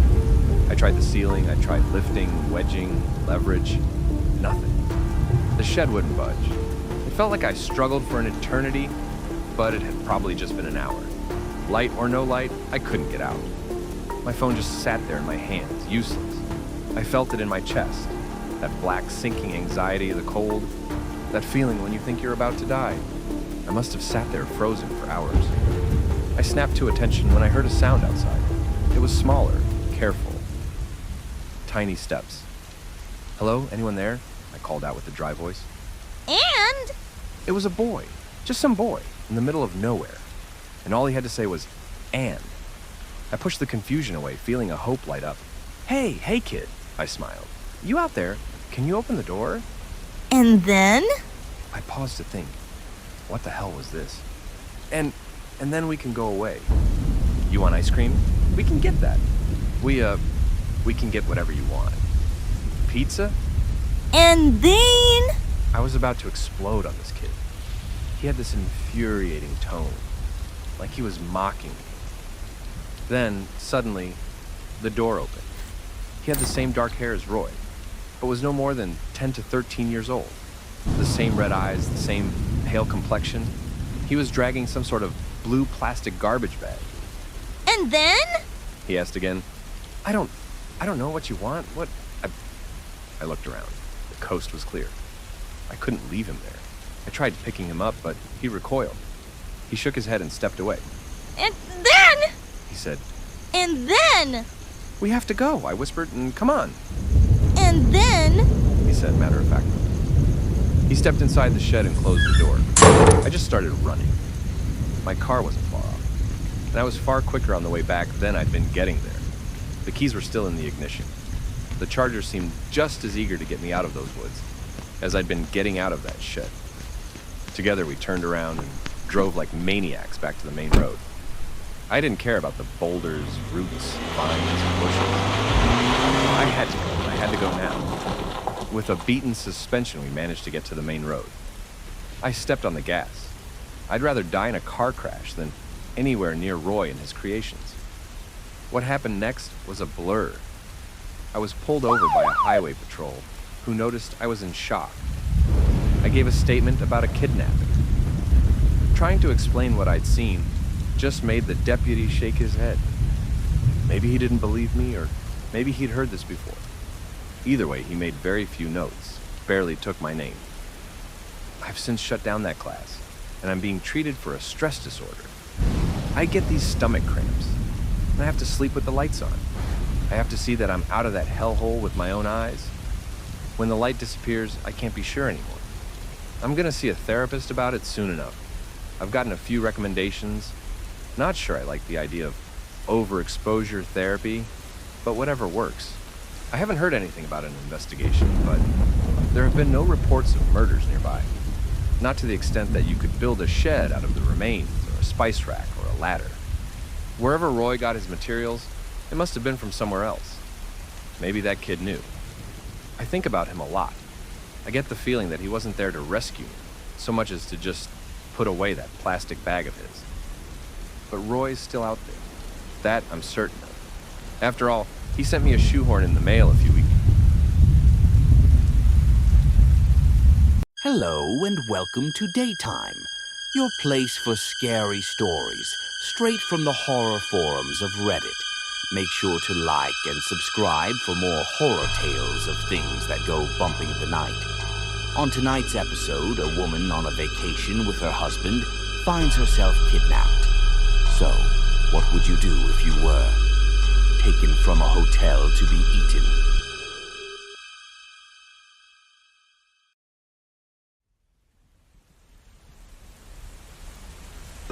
I tried the ceiling, I tried lifting, wedging, leverage. Nothing. The shed wouldn't budge. It felt like I struggled for an eternity, but it had probably just been an hour. Light or no light, I couldn't get out. My phone just sat there in my hands, useless. I felt it in my chest. That black sinking anxiety of the cold. That feeling when you think you're about to die. I must have sat there frozen for hours. I snapped to attention when I heard a sound outside. It was smaller, careful. Tiny steps. Hello, anyone there? I called out with a dry voice. And? It was a boy. Just some boy, in the middle of nowhere. And all he had to say was, and. I pushed the confusion away, feeling a hope light up. Hey kid, I smiled. You out there? Can you open the door? And then? I paused to think. What the hell was this? And then we can go away. You want ice cream? We can get that. We can get whatever you want. Pizza? And then? I was about to explode on this kid. He had this infuriating tone, like he was mocking me. Then, suddenly, the door opened. He had the same dark hair as Roy, but was no more than 10 to 13 years old. The same red eyes, the same pale complexion. He was dragging some sort of blue plastic garbage bag. And then? He asked again. I don't know what you want. What? I looked around. The coast was clear. I couldn't leave him there. I tried picking him up, but he recoiled. He shook his head and stepped away. And then? He said, And then? We have to go, I whispered, and come on. And then? He said matter-of-factly. He stepped inside the shed and closed the door. I just started running. My car wasn't far off, and I was far quicker on the way back than I'd been getting there. The keys were still in the ignition. The Charger seemed just as eager to get me out of those woods as I'd been getting out of that shed. Together we turned around and drove like maniacs back to the main road. I didn't care about the boulders, roots, vines, and bushes. I had to go. I had to go now. With a beaten suspension, we managed to get to the main road. I stepped on the gas. I'd rather die in a car crash than anywhere near Roy and his creations. What happened next was a blur. I was pulled over by a highway patrol who noticed I was in shock. I gave a statement about a kidnapping. Trying to explain what I'd seen just made the deputy shake his head. Maybe he didn't believe me, or maybe he'd heard this before. Either way, he made very few notes, barely took my name. I've since shut down that class, and I'm being treated for a stress disorder. I get these stomach cramps, and I have to sleep with the lights on. I have to see that I'm out of that hellhole with my own eyes. When the light disappears, I can't be sure anymore. I'm gonna see a therapist about it soon enough. I've gotten a few recommendations. Not sure I like the idea of overexposure therapy, but whatever works. I haven't heard anything about an investigation, but there have been no reports of murders nearby. Not to the extent that you could build a shed out of the remains, or a spice rack, or a ladder. Wherever Roy got his materials, it must have been from somewhere else. Maybe that kid knew. I think about him a lot. I get the feeling that he wasn't there to rescue me, so much as to just put away that plastic bag of his. But Roy's still out there. That I'm certain of. After all, he sent me a shoehorn in the mail a few weeks ago. Hello and welcome to Daytime, your place for scary stories, straight from the horror forums of Reddit. Make sure to like and subscribe for more horror tales of things that go bumping the night. On tonight's episode, a woman on a vacation with her husband finds herself kidnapped. So, what would you do if you were taken from a hotel to be eaten?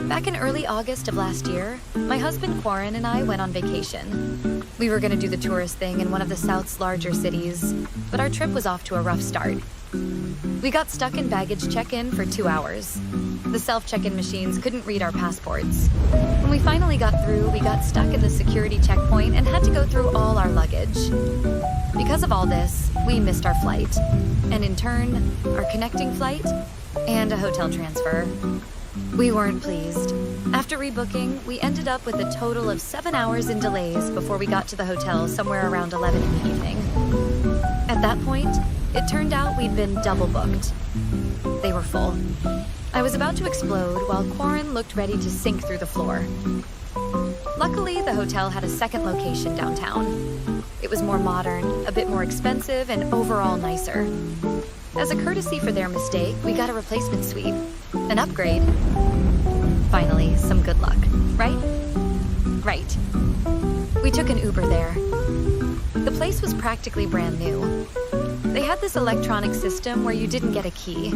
Back in early August of last year, my husband Warren and I went on vacation. We were going to do the tourist thing in one of the South's larger cities, but our trip was off to a rough start. We got stuck in baggage check-in for 2 hours. The self-check-in machines couldn't read our passports. When we finally got through, we got stuck in the security checkpoint and had to go through all our luggage. Because of all this, we missed our flight, and in turn, our connecting flight and a hotel transfer. We weren't pleased. After rebooking, we ended up with a total of 7 hours in delays before we got to the hotel somewhere around 11 in the evening. At that point, it turned out we'd been double booked. They were full. I was about to explode while Quarren looked ready to sink through the floor. Luckily, the hotel had a second location downtown. It was more modern, a bit more expensive, and overall nicer. As a courtesy for their mistake, we got a replacement suite. An upgrade. Finally, some good luck, right? Right. We took an Uber there. The place was practically brand new. They had this electronic system where you didn't get a key.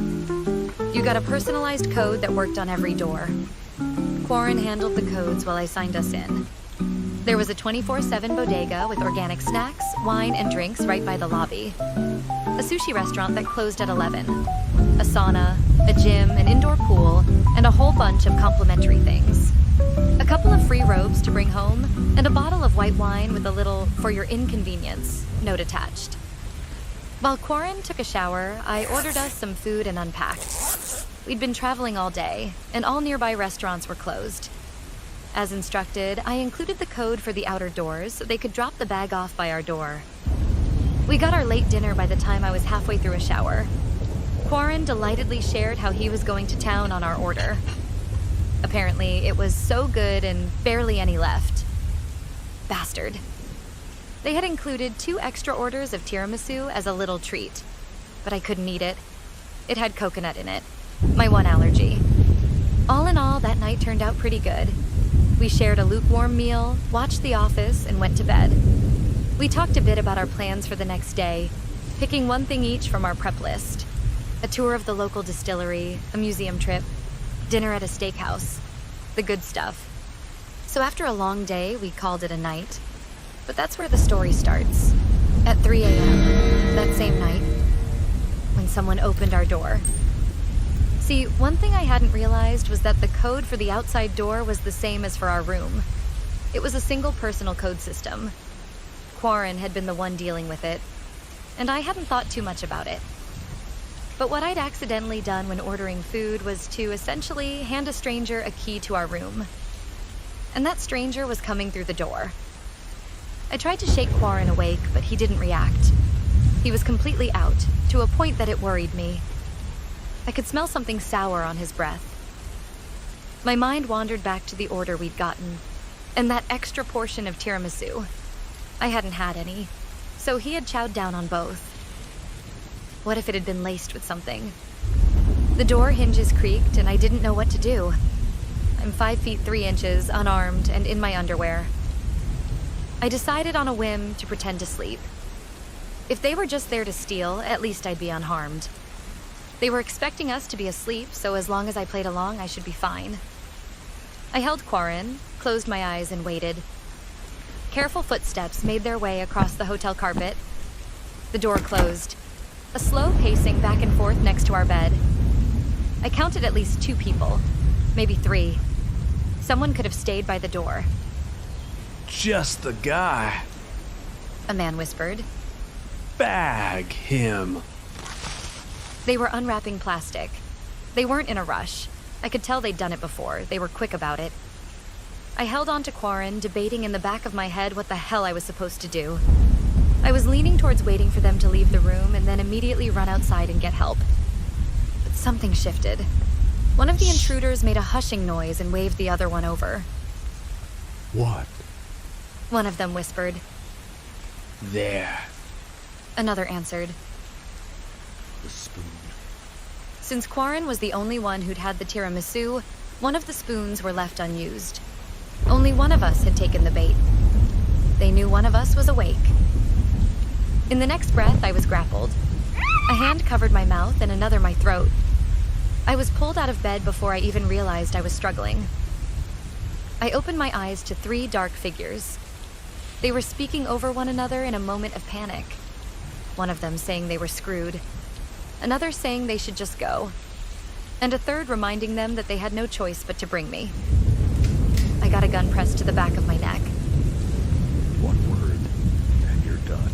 You got a personalized code that worked on every door. Quarren handled the codes while I signed us in. There was a 24/7 bodega with organic snacks, wine, and drinks right by the lobby. A sushi restaurant that closed at 11. A sauna, a gym, an indoor pool, and a whole bunch of complimentary things. A couple of free robes to bring home, and a bottle of white wine with a little "for your inconvenience" note attached. While Quarren took a shower, I ordered us some food and unpacked. We'd been traveling all day, and all nearby restaurants were closed. As instructed, I included the code for the outer doors so they could drop the bag off by our door. We got our late dinner by the time I was halfway through a shower. Quarren delightedly shared how he was going to town on our order. Apparently, it was so good and barely any left. Bastard. They had included 2 extra orders of tiramisu as a little treat, but I couldn't eat it. It had coconut in it, my one allergy. All in all, that night turned out pretty good. We shared a lukewarm meal, watched The Office, and went to bed. We talked a bit about our plans for the next day, picking one thing each from our prep list. A tour of the local distillery, a museum trip, dinner at a steakhouse, the good stuff. So after a long day, we called it a night. But that's where the story starts. At 3 a.m., that same night, when someone opened our door. See, one thing I hadn't realized was that the code for the outside door was the same as for our room. It was a single personal code system. Quarren had been the one dealing with it, and I hadn't thought too much about it. But what I'd accidentally done when ordering food was to essentially hand a stranger a key to our room. And that stranger was coming through the door. I tried to shake Quarren awake, but he didn't react. He was completely out, to a point that it worried me. I could smell something sour on his breath. My mind wandered back to the order we'd gotten. and that extra portion of tiramisu. I hadn't had any, so he had chowed down on both. What if it had been laced with something? The door hinges creaked, and I didn't know what to do. I'm 5 feet 3 inches, unarmed, and in my underwear. I decided on a whim to pretend to sleep. If they were just there to steal, at least I'd be unharmed. They were expecting us to be asleep, so as long as I played along, I should be fine. I held Quarren, closed my eyes, and waited. Careful footsteps made their way across the hotel carpet. The door closed. A slow pacing back and forth next to our bed. I counted at least 2 people, maybe 3. Someone could have stayed by the door. Just the guy. A man whispered. Bag him. They were unwrapping plastic. They weren't in a rush. I could tell they'd done it before. They were quick about it. I held on to Quarren, debating in the back of my head what the hell I was supposed to do. I was leaning towards waiting for them to leave the room and then immediately run outside and get help. But something shifted. One of the intruders made a hushing noise and waved the other one over. What? One of them whispered. There. Another answered. The spoon. Since Quarren was the only one who'd had the tiramisu, one of the spoons were left unused. Only one of us had taken the bait. They knew one of us was awake. In the next breath, I was grappled. A hand covered my mouth and another my throat. I was pulled out of bed before I even realized I was struggling. I opened my eyes to 3 dark figures. They were speaking over one another in a moment of panic. One of them saying they were screwed. Another saying they should just go. And a third reminding them that they had no choice but to bring me. I got a gun pressed to the back of my neck. One word, and you're done.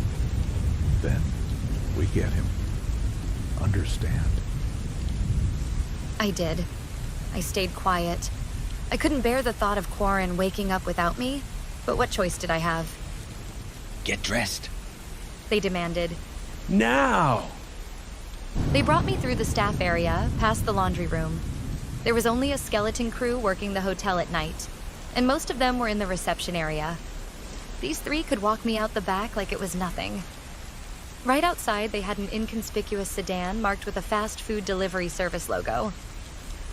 Then we get him. Understand? I did. I stayed quiet. I couldn't bear the thought of Quarren waking up without me, but what choice did I have? Get dressed. They demanded. Now! They brought me through the staff area, past the laundry room. There was only a skeleton crew working the hotel at night, and most of them were in the reception area. These 3 could walk me out the back like it was nothing. Right outside, they had an inconspicuous sedan marked with a fast food delivery service logo.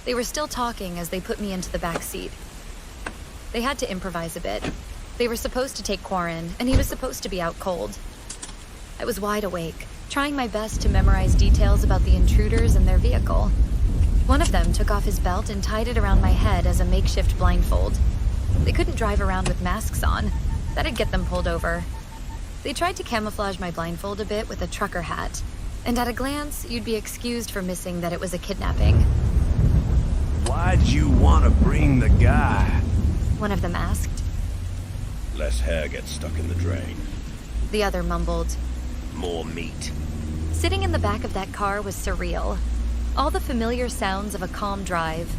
They were still talking as they put me into the back seat. They had to improvise a bit. They were supposed to take Quarren, and he was supposed to be out cold. I was wide awake, trying my best to memorize details about the intruders and their vehicle. One of them took off his belt and tied it around my head as a makeshift blindfold. They couldn't drive around with masks on. That'd get them pulled over. They tried to camouflage my blindfold a bit with a trucker hat, and at a glance, you'd be excused for missing that it was a kidnapping. Why'd you want to bring the guy? One of them asked. Less hair gets stuck in the drain. The other mumbled. More meat. Sitting in the back of that car was surreal. All the familiar sounds of a calm drive.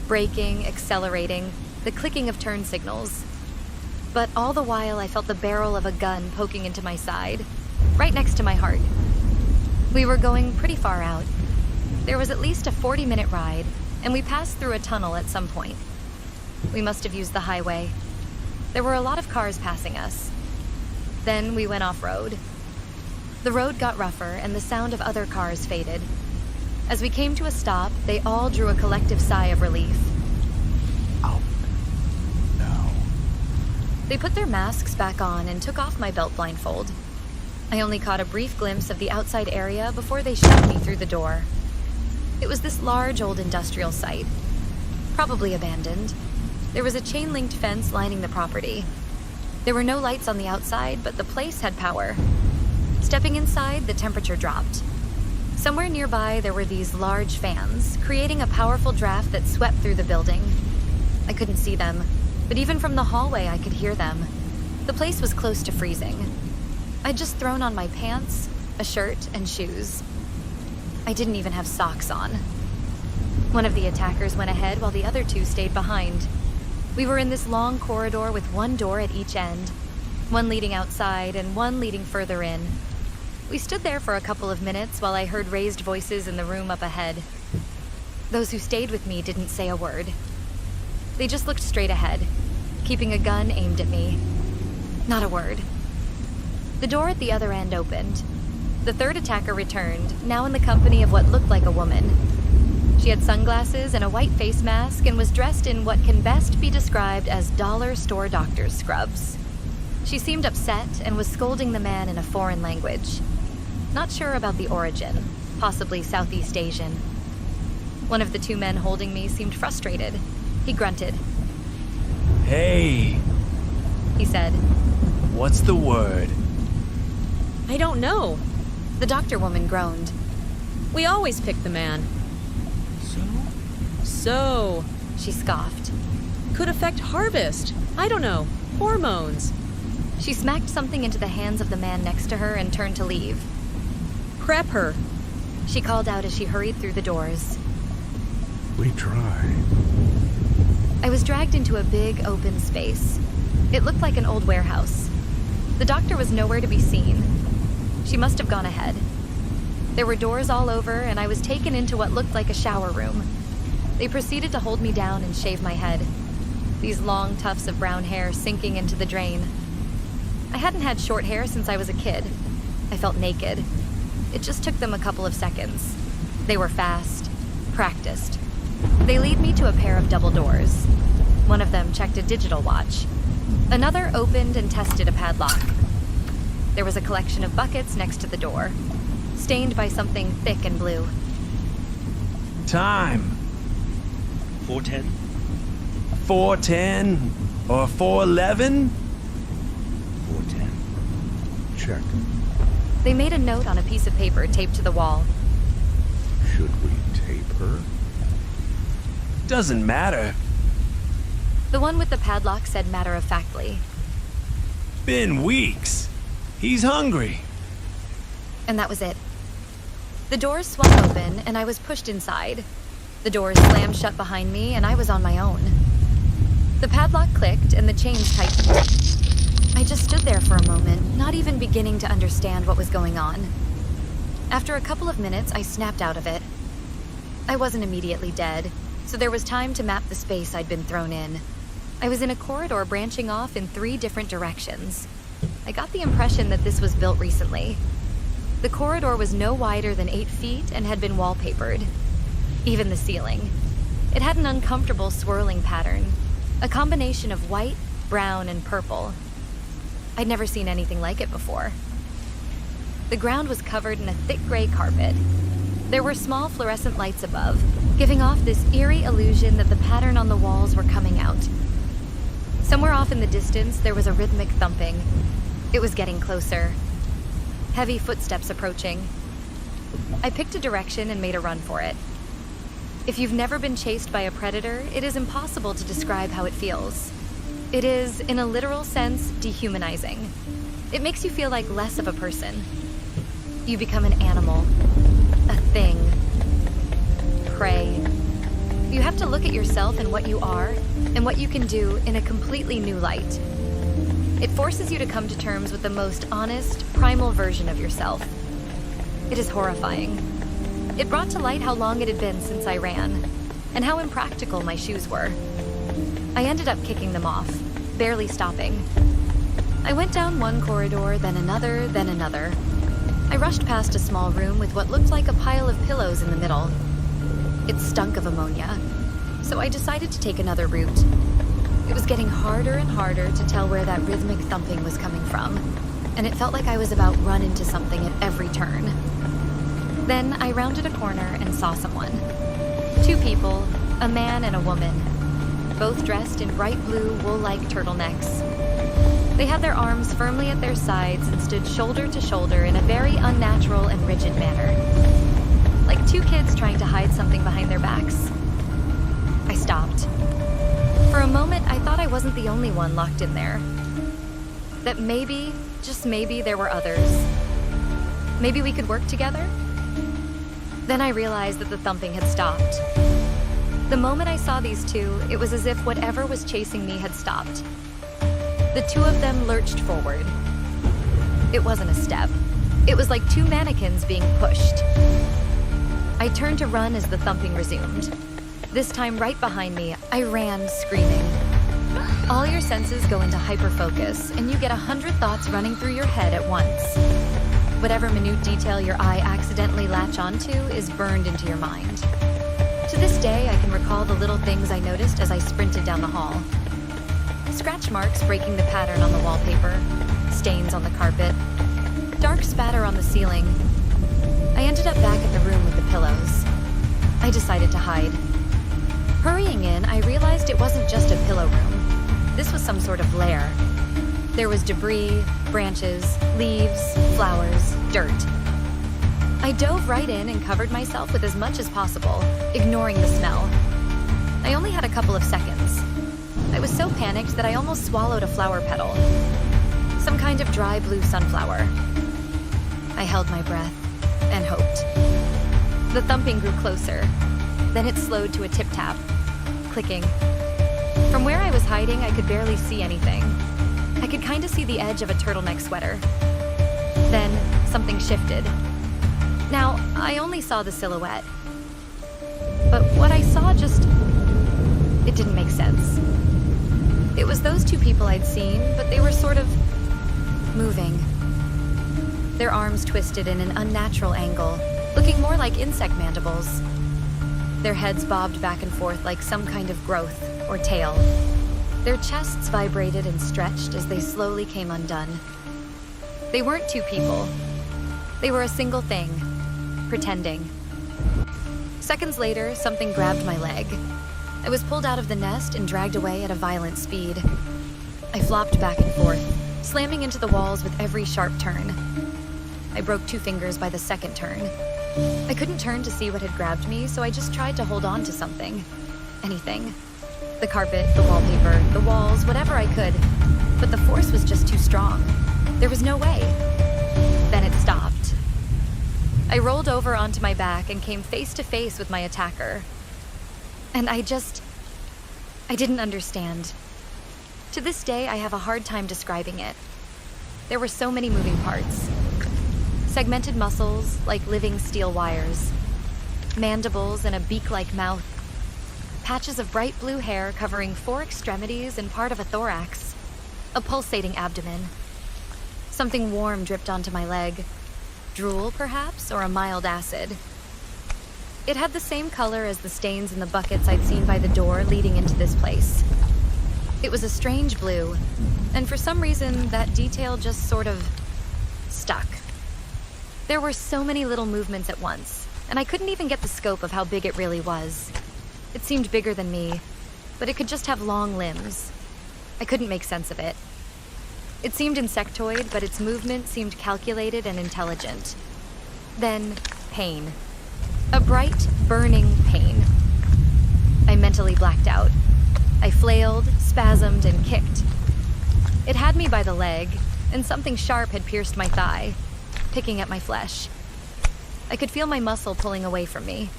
Braking, accelerating, the clicking of turn signals. But all the while I felt the barrel of a gun poking into my side, right next to my heart. We were going pretty far out. There was at least a 40-minute ride, and we passed through a tunnel at some point. We must have used the highway. There were a lot of cars passing us. Then we went off-road. The road got rougher, and the sound of other cars faded. As we came to a stop, they all drew a collective sigh of relief. Out. Now. They put their masks back on and took off my belt blindfold. I only caught a brief glimpse of the outside area before they shoved me through the door. It was this large old industrial site, probably abandoned. There was a chain-linked fence lining the property. There were no lights on the outside, but the place had power. Stepping inside, the temperature dropped. Somewhere nearby, there were these large fans, creating a powerful draft that swept through the building. I couldn't see them, but even from the hallway, I could hear them. The place was close to freezing. I'd just thrown on my pants, a shirt, and shoes. I didn't even have socks on. One of the attackers went ahead while the other 2 stayed behind. We were in this long corridor with one door at each end, one leading outside and one leading further in. We stood there for a couple of minutes while I heard raised voices in the room up ahead. Those who stayed with me didn't say a word. They just looked straight ahead. keeping a gun aimed at me. Not a word. The door at the other end opened. The third attacker returned, now in the company of what looked like a woman. She had sunglasses and a white face mask and was dressed in what can best be described as dollar store doctor's scrubs. She seemed upset and was scolding the man in a foreign language. Not sure about the origin, possibly Southeast Asian. One of the two men holding me seemed frustrated. He grunted. Hey, He said, what's the word? I don't know. The doctor woman groaned. We always pick the man. So, She scoffed. could affect harvest. I don't know. Hormones. She smacked something into the hands of the man next to her and turned to leave. Prep her. She called out as she hurried through the doors. We try. I was dragged into a big, open space. It looked like an old warehouse. The doctor was nowhere to be seen. She must have gone ahead. There were doors all over, and I was taken into what looked like a shower room. They proceeded to hold me down and shave my head, these long tufts of brown hair sinking into the drain. I hadn't had short hair since I was a kid. I felt naked. It just took them a couple of seconds. They were fast, practiced. They lead me to a pair of double doors. One of them checked a digital watch. Another opened and tested a padlock. There was a collection of buckets next to the door, stained by something thick and blue. Time. 410? 4:10 or 4:11? 410. Check. They made a note on a piece of paper taped to the wall. Should we tape her? Doesn't matter. The one with the padlock said matter-of-factly. Been weeks. He's hungry. And that was it. The doors swung open, and I was pushed inside. The doors slammed shut behind me, and I was on my own. The padlock clicked, and the chains tightened. I just stood there for a moment, not even beginning to understand what was going on. After a couple of minutes, I snapped out of it. I wasn't immediately dead, so there was time to map the space I'd been thrown in. I was in a corridor branching off in 3 different directions. I got the impression that this was built recently. The corridor was no wider than 8 feet and had been wallpapered. Even the ceiling. It had an uncomfortable swirling pattern, a combination of white, brown, and purple. I'd never seen anything like it before. The ground was covered in a thick gray carpet. There were small fluorescent lights above, giving off this eerie illusion that the pattern on the walls were coming out. Somewhere off in the distance, there was a rhythmic thumping. It was getting closer. Heavy footsteps approaching. I picked a direction and made a run for it. If you've never been chased by a predator, it is impossible to describe how it feels. It is, in a literal sense, dehumanizing. It makes you feel like less of a person. You become an animal, a thing, prey. You have to look at yourself and what you are, and what you can do in a completely new light. It forces you to come to terms with the most honest, primal version of yourself. It is horrifying. It brought to light how long it had been since I ran, and how impractical my shoes were. I ended up kicking them off, barely stopping. I went down one corridor, then another, then another. I rushed past a small room with what looked like a pile of pillows in the middle. It stunk of ammonia, so I decided to take another route. It was getting harder and harder to tell where that rhythmic thumping was coming from, and it felt like I was about run into something at every turn. Then I rounded a corner and saw someone. 2 people, a man and a woman, both dressed in bright blue wool-like turtlenecks. They had their arms firmly at their sides and stood shoulder to shoulder in a very unnatural and rigid manner, like 2 kids trying to hide something behind their backs. I stopped. For a moment, I thought I wasn't the only one locked in there. That maybe, just maybe, there were others. Maybe we could work together? Then I realized that the thumping had stopped. The moment I saw these 2, it was as if whatever was chasing me had stopped. The 2 of them lurched forward. It wasn't a step. It was like 2 mannequins being pushed. I turned to run as the thumping resumed. This time right behind me, I ran screaming. All your senses go into hyperfocus, and you get 100 thoughts running through your head at once. Whatever minute detail your eye accidentally latch onto is burned into your mind. To this day, I can recall the little things I noticed as I sprinted down the hall. Scratch marks breaking the pattern on the wallpaper, stains on the carpet, dark spatter on the ceiling. I ended up back at the room with the pillows. I decided to hide. Hurrying in, I realized it wasn't just a pillow room. This was some sort of lair. There was debris, branches, leaves, flowers, dirt. I dove right in and covered myself with as much as possible, ignoring the smell. I only had a couple of seconds. I was so panicked that I almost swallowed a flower petal. Some kind of dry blue sunflower. I held my breath and hoped. The thumping grew closer. Then it slowed to a tip-tap, clicking. From where I was hiding, I could barely see anything. I could kind of see the edge of a turtleneck sweater. Then, something shifted. Now, I only saw the silhouette. But what I saw it didn't make sense. It was those two people I'd seen, but they were sort of moving. Their arms twisted in an unnatural angle, looking more like insect mandibles. Their heads bobbed back and forth like some kind of growth or tail. Their chests vibrated and stretched as they slowly came undone. They weren't two people. They were a single thing, pretending. Seconds later, something grabbed my leg. I was pulled out of the nest and dragged away at a violent speed. I flopped back and forth, slamming into the walls with every sharp turn. I broke 2 fingers by the second turn. I couldn't turn to see what had grabbed me, so I just tried to hold on to something. Anything. The carpet, the wallpaper, the walls, whatever I could. But the force was just too strong. There was no way. Then it stopped. I rolled over onto my back and came face to face with my attacker. And I didn't understand. To this day, I have a hard time describing it. There were so many moving parts. Segmented muscles, like living steel wires. Mandibles and a beak-like mouth. Patches of bright blue hair covering 4 extremities and part of a thorax. A pulsating abdomen. Something warm dripped onto my leg. Drool, perhaps, or a mild acid. It had the same color as the stains in the buckets I'd seen by the door leading into this place. It was a strange blue, and for some reason, that detail just sort of stuck. There were so many little movements at once, and I couldn't even get the scope of how big it really was. It seemed bigger than me, but it could just have long limbs. I couldn't make sense of it. It seemed insectoid, but its movement seemed calculated and intelligent. Then, pain. A bright, burning pain. I mentally blacked out. I flailed, spasmed, and kicked. It had me by the leg, and something sharp had pierced my thigh, picking at my flesh. I could feel my muscle pulling away from me.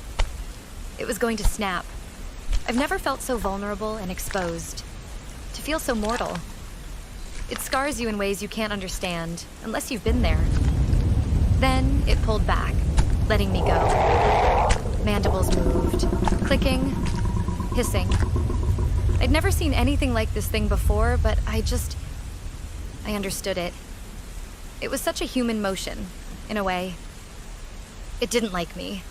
It was going to snap. I've never felt so vulnerable and exposed. To feel so mortal. It scars you in ways you can't understand, unless you've been there. Then it pulled back, letting me go. Mandibles moved, clicking, hissing. I'd never seen anything like this thing before, but I understood it. It was such a human motion, in a way. It didn't like me.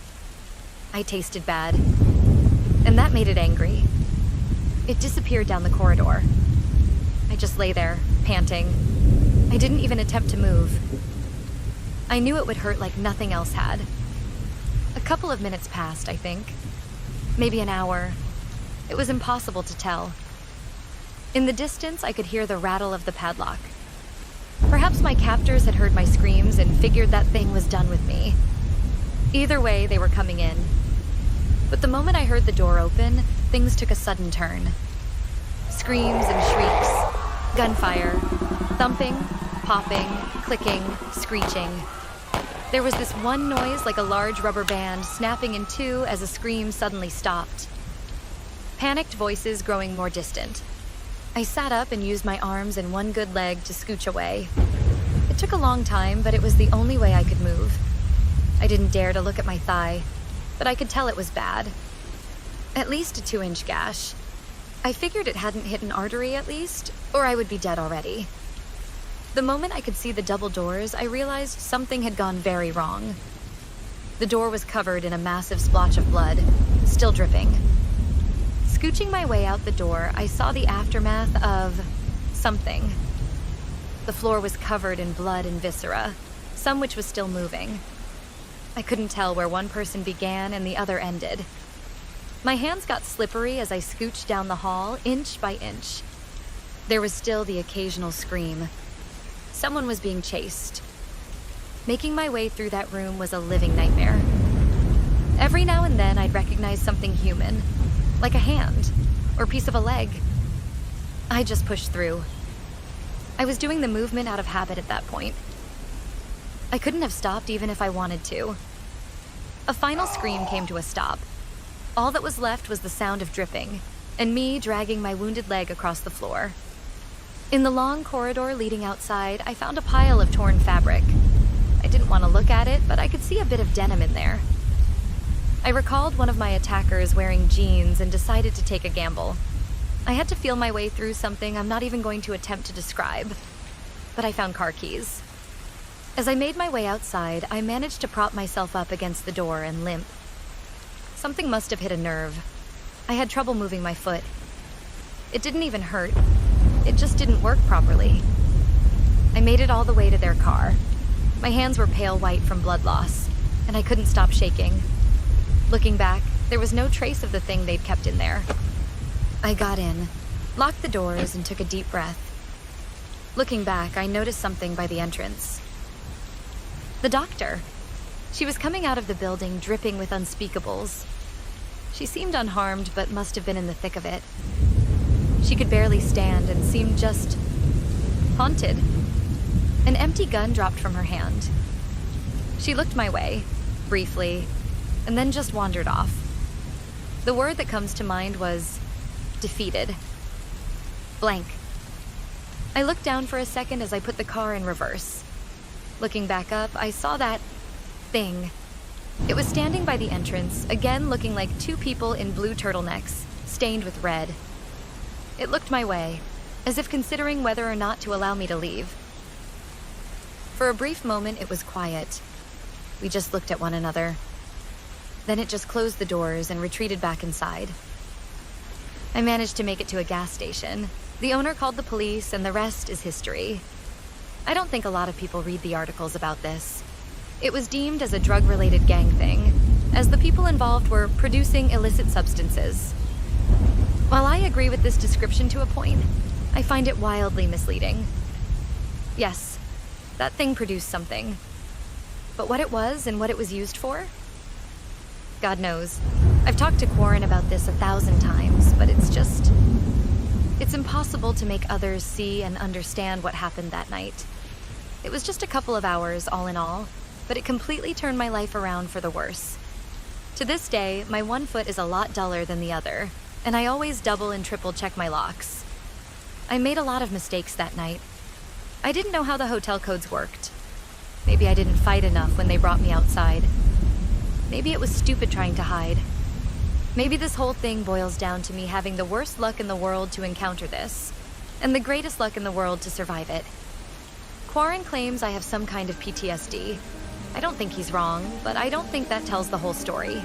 I tasted bad. And that made it angry. It disappeared down the corridor. I just lay there, panting. I didn't even attempt to move. I knew it would hurt like nothing else had. A couple of minutes passed, I think. Maybe an hour. It was impossible to tell. In the distance, I could hear the rattle of the padlock. Perhaps my captors had heard my screams and figured that thing was done with me. Either way, they were coming in. But the moment I heard the door open, things took a sudden turn. Screams and shrieks, gunfire, thumping, popping, clicking, screeching. There was this one noise like a large rubber band snapping in two as a scream suddenly stopped. Panicked voices growing more distant. I sat up and used my arms and one good leg to scooch away. It took a long time, but it was the only way I could move. I didn't dare to look at my thigh, but I could tell it was bad. At least a 2-inch gash. I figured it hadn't hit an artery at least, or I would be dead already. The moment I could see the double doors, I realized something had gone very wrong. The door was covered in a massive splotch of blood, still dripping. Scooching my way out the door, I saw the aftermath of something. The floor was covered in blood and viscera, some which was still moving. I couldn't tell where one person began and the other ended. My hands got slippery as I scooched down the hall, inch by inch. There was still the occasional scream. Someone was being chased. Making my way through that room was a living nightmare. Every now and then I'd recognize something human, like a hand or piece of a leg. I just pushed through. I was doing the movement out of habit at that point. I couldn't have stopped even if I wanted to. A final scream came to a stop. All that was left was the sound of dripping, and me dragging my wounded leg across the floor. In the long corridor leading outside, I found a pile of torn fabric. I didn't want to look at it, but I could see a bit of denim in there. I recalled one of my attackers wearing jeans and decided to take a gamble. I had to feel my way through something I'm not even going to attempt to describe, but I found car keys. As I made my way outside, I managed to prop myself up against the door and limp. Something must have hit a nerve. I had trouble moving my foot. It didn't even hurt. It just didn't work properly. I made it all the way to their car. My hands were pale white from blood loss, and I couldn't stop shaking. Looking back, there was no trace of the thing they'd kept in there. I got in, locked the doors, and took a deep breath. Looking back, I noticed something by the entrance. The doctor. She was coming out of the building, dripping with unspeakables. She seemed unharmed, but must have been in the thick of it. She could barely stand and seemed just haunted. An empty gun dropped from her hand. She looked my way, briefly, and then just wandered off. The word that comes to mind was defeated. Blank. I looked down for a second as I put the car in reverse. Looking back up, I saw that thing. It was standing by the entrance, again looking like two people in blue turtlenecks, stained with red. It looked my way, as if considering whether or not to allow me to leave. For a brief moment, it was quiet. We just looked at one another. Then it just closed the doors and retreated back inside. I managed to make it to a gas station. The owner called the police, and the rest is history. I don't think a lot of people read the articles about this. It was deemed as a drug-related gang thing, as the people involved were producing illicit substances. While I agree with this description to a point, I find it wildly misleading. Yes, that thing produced something. But what it was and what it was used for? God knows. I've talked to Quarren about this 1,000 times, but it's impossible to make others see and understand what happened that night. It was just a couple of hours, all in all, but it completely turned my life around for the worse. To this day, my one foot is a lot duller than the other, and I always double and triple check my locks. I made a lot of mistakes that night. I didn't know how the hotel codes worked. Maybe I didn't fight enough when they brought me outside. Maybe it was stupid trying to hide. Maybe this whole thing boils down to me having the worst luck in the world to encounter this, and the greatest luck in the world to survive it. Quarren claims I have some kind of PTSD. I don't think he's wrong, but I don't think that tells the whole story.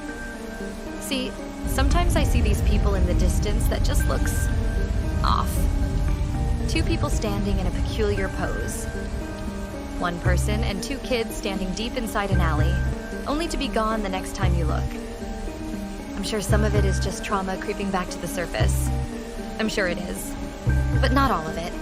See, sometimes I see these people in the distance that just looks off. Two people standing in a peculiar pose. One person and two kids standing deep inside an alley, only to be gone the next time you look. I'm sure some of it is just trauma creeping back to the surface. I'm sure it is, but not all of it.